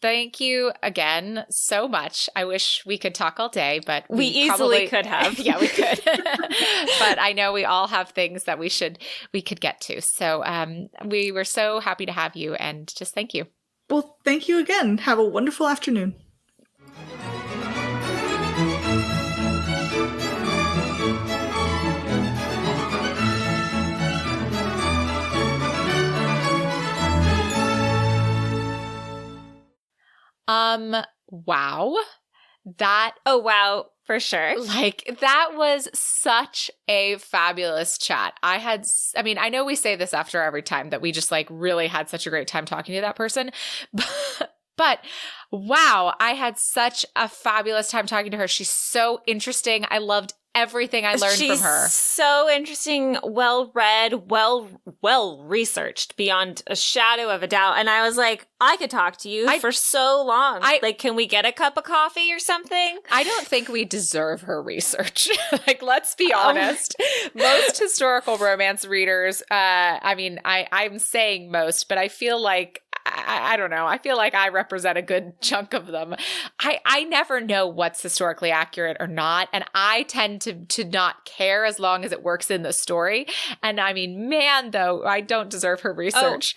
thank you again so much. I wish we could talk all day, but we easily could have. Yeah, we could. But I know we all have things that we could get to. So we were so happy to have you, and just thank you. Well, thank you again. Have a wonderful afternoon. Wow. Oh, wow, for sure. Like, that was such a fabulous chat. I know we say this after every time that we just like really had such a great time talking to that person, but wow, I had such a fabulous time talking to her. She's so interesting. I loved everything I learned from her. She's so interesting, well-read, well-researched beyond a shadow of a doubt. And I was like, I could talk to you for so long. Can we get a cup of coffee or something? I don't think we deserve her research. Like, let's be honest. Most historical romance readers, I'm saying most, but I feel like I don't know. I feel like I represent a good chunk of them. I never know what's historically accurate or not. And I tend to not care as long as it works in the story. And I mean, man, though, I don't deserve her research.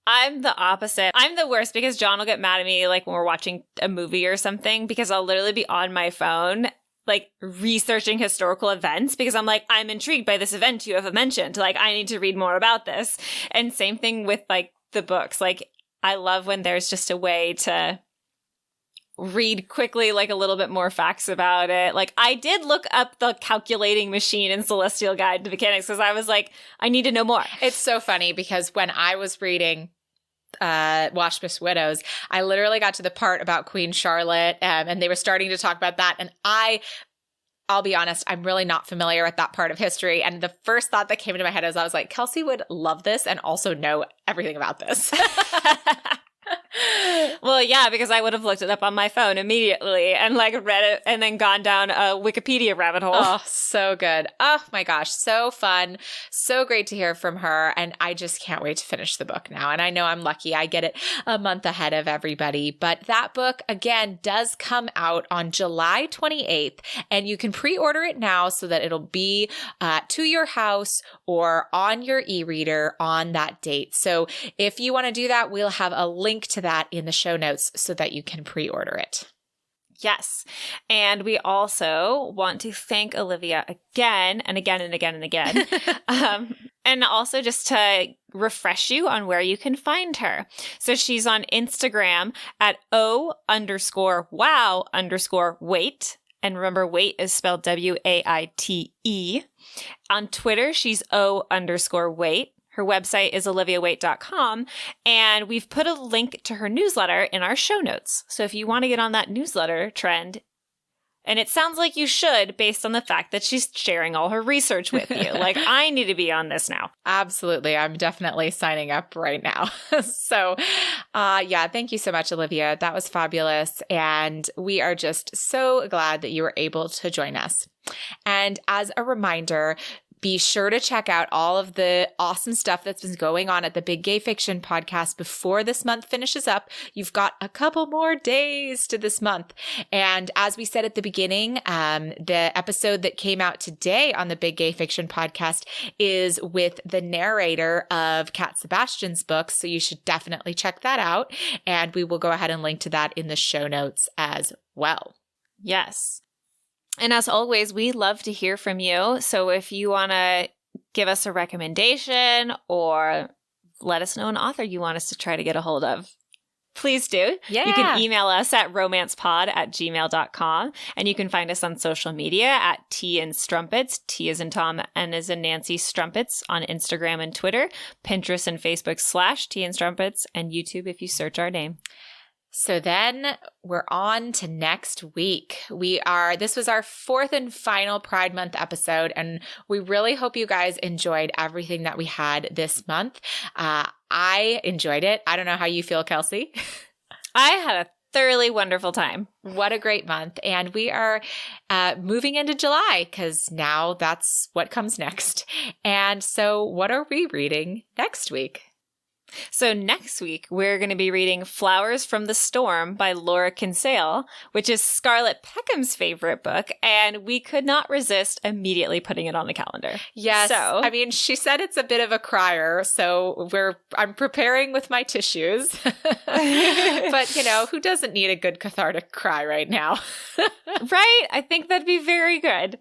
I'm the opposite. I'm the worst because John will get mad at me like when we're watching a movie or something because I'll literally be on my phone like researching historical events because I'm like, I'm intrigued by this event you have mentioned. Like, I need to read more about this. And same thing with like the books. Like, I love when there's just a way to read quickly, like a little bit more facts about it. Like, I did look up the calculating machine in Celestial Guide to Mechanics because I was like, I need to know more. It's so funny because when I was reading Waspus Widows, I literally got to the part about Queen Charlotte and they were starting to talk about that. And I'll be honest, I'm really not familiar with that part of history. And the first thought that came into my head is I was like, Kelsey would love this and also know everything about this. Well, yeah, because I would have looked it up on my phone immediately and like read it and then gone down a Wikipedia rabbit hole. Oh, so good. Oh my gosh. So fun. So great to hear from her. And I just can't wait to finish the book now. And I know I'm lucky. I get it a month ahead of everybody. But that book, again, does come out on July 28th. And you can pre-order it now so that it'll be to your house or on your e-reader on that date. So if you want to do that, we'll have a link to that in the show notes so that you can pre-order it. Yes. And we also want to thank Olivia again and again and again and again. And also just to refresh you on where you can find her. So she's on Instagram at O_wow_wait. And remember, Waite is spelled WAITE. On Twitter, she's O_Waite. Her website is oliviawaite.com, and we've put a link to her newsletter in our show notes. So if you want to get on that newsletter trend, and it sounds like you should based on the fact that she's sharing all her research with you. Like, I need to be on this now. Absolutely. I'm definitely signing up right now. So, yeah, thank you so much, Olivia. That was fabulous. And we are just so glad that you were able to join us. And as a reminder, be sure to check out all of the awesome stuff that's been going on at the Big Gay Fiction podcast before this month finishes up. You've got a couple more days to this month. And as we said at the beginning, the episode that came out today on the Big Gay Fiction podcast is with the narrator of Cat Sebastian's books. So you should definitely check that out. And we will go ahead and link to that in the show notes as well. Yes. And as always, we love to hear from you. So if you want to give us a recommendation or let us know an author you want us to try to get a hold of, please do. Yeah. You can email us at romancepod@gmail.com. And you can find us on social media at Tea and Strumpets. T as in Tom, N as in Nancy, Strumpets on Instagram and Twitter, Pinterest and Facebook /Tea and Strumpets, and YouTube if you search our name. So then we're on to next week. This was our fourth and final Pride Month episode, and we really hope you guys enjoyed everything that we had this month. I enjoyed it. I don't know how you feel, Kelsey. I had a thoroughly wonderful time. What a great month. And we are moving into July because now that's what comes next. And so what are we reading next week? So next week, we're going to be reading Flowers from the Storm by Laura Kinsale, which is Scarlett Peckham's favorite book, and we could not resist immediately putting it on the calendar. Yes. So, I mean, she said it's a bit of a crier, so I'm preparing with my tissues. But, you know, who doesn't need a good cathartic cry right now? right? I think that'd be very good.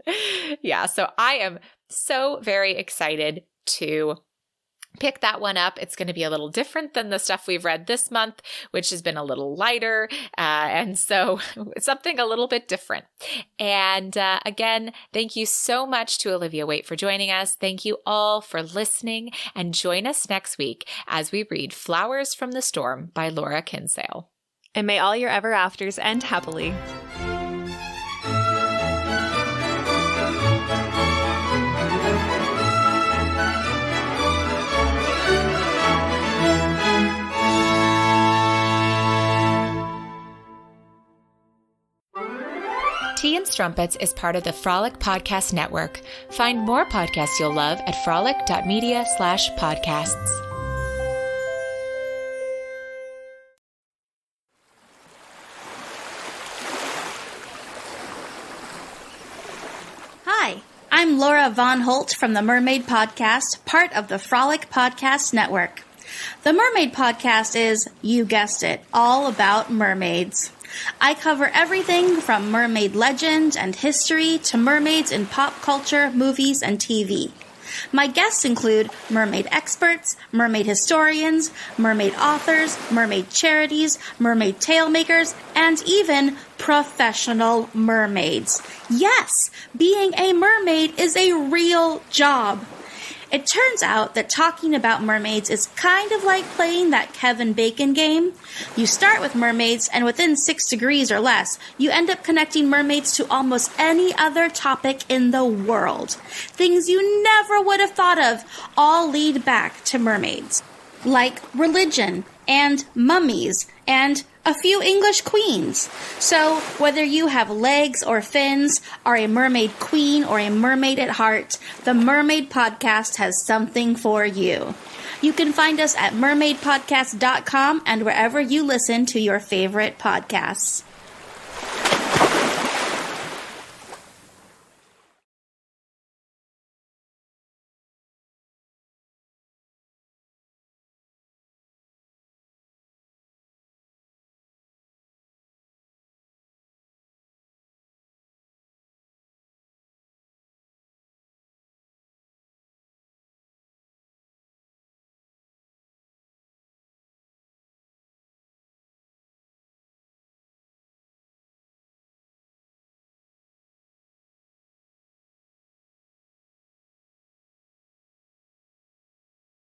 Yeah, so I am so very excited to pick that one up. It's going to be a little different than the stuff we've read this month, which has been a little lighter. And so it's something a little bit different. And again, thank you so much to Olivia Waite for joining us. Thank you all for listening, and join us next week as we read Flowers from the Storm by Laura Kinsale. And may all your ever afters end happily. Tea and Strumpets is part of the Frolic Podcast Network. Find more podcasts you'll love at frolic.media/podcasts. Hi, I'm Laura Von Holt from the Mermaid Podcast, part of the Frolic Podcast Network. The Mermaid Podcast is, you guessed it, all about mermaids. I cover everything from mermaid legend and history to mermaids in pop culture, movies, and TV. My guests include mermaid experts, mermaid historians, mermaid authors, mermaid charities, mermaid tale makers, and even professional mermaids. Yes, being a mermaid is a real job. It turns out that talking about mermaids is kind of like playing that Kevin Bacon game. You start with mermaids, and within 6 degrees or less, you end up connecting mermaids to almost any other topic in the world. Things you never would have thought of all lead back to mermaids. Like religion, and mummies, and a few English queens. So, whether you have legs or fins, are a mermaid queen or a mermaid at heart, the Mermaid Podcast has something for you. You can find us at mermaidpodcast.com and wherever you listen to your favorite podcasts.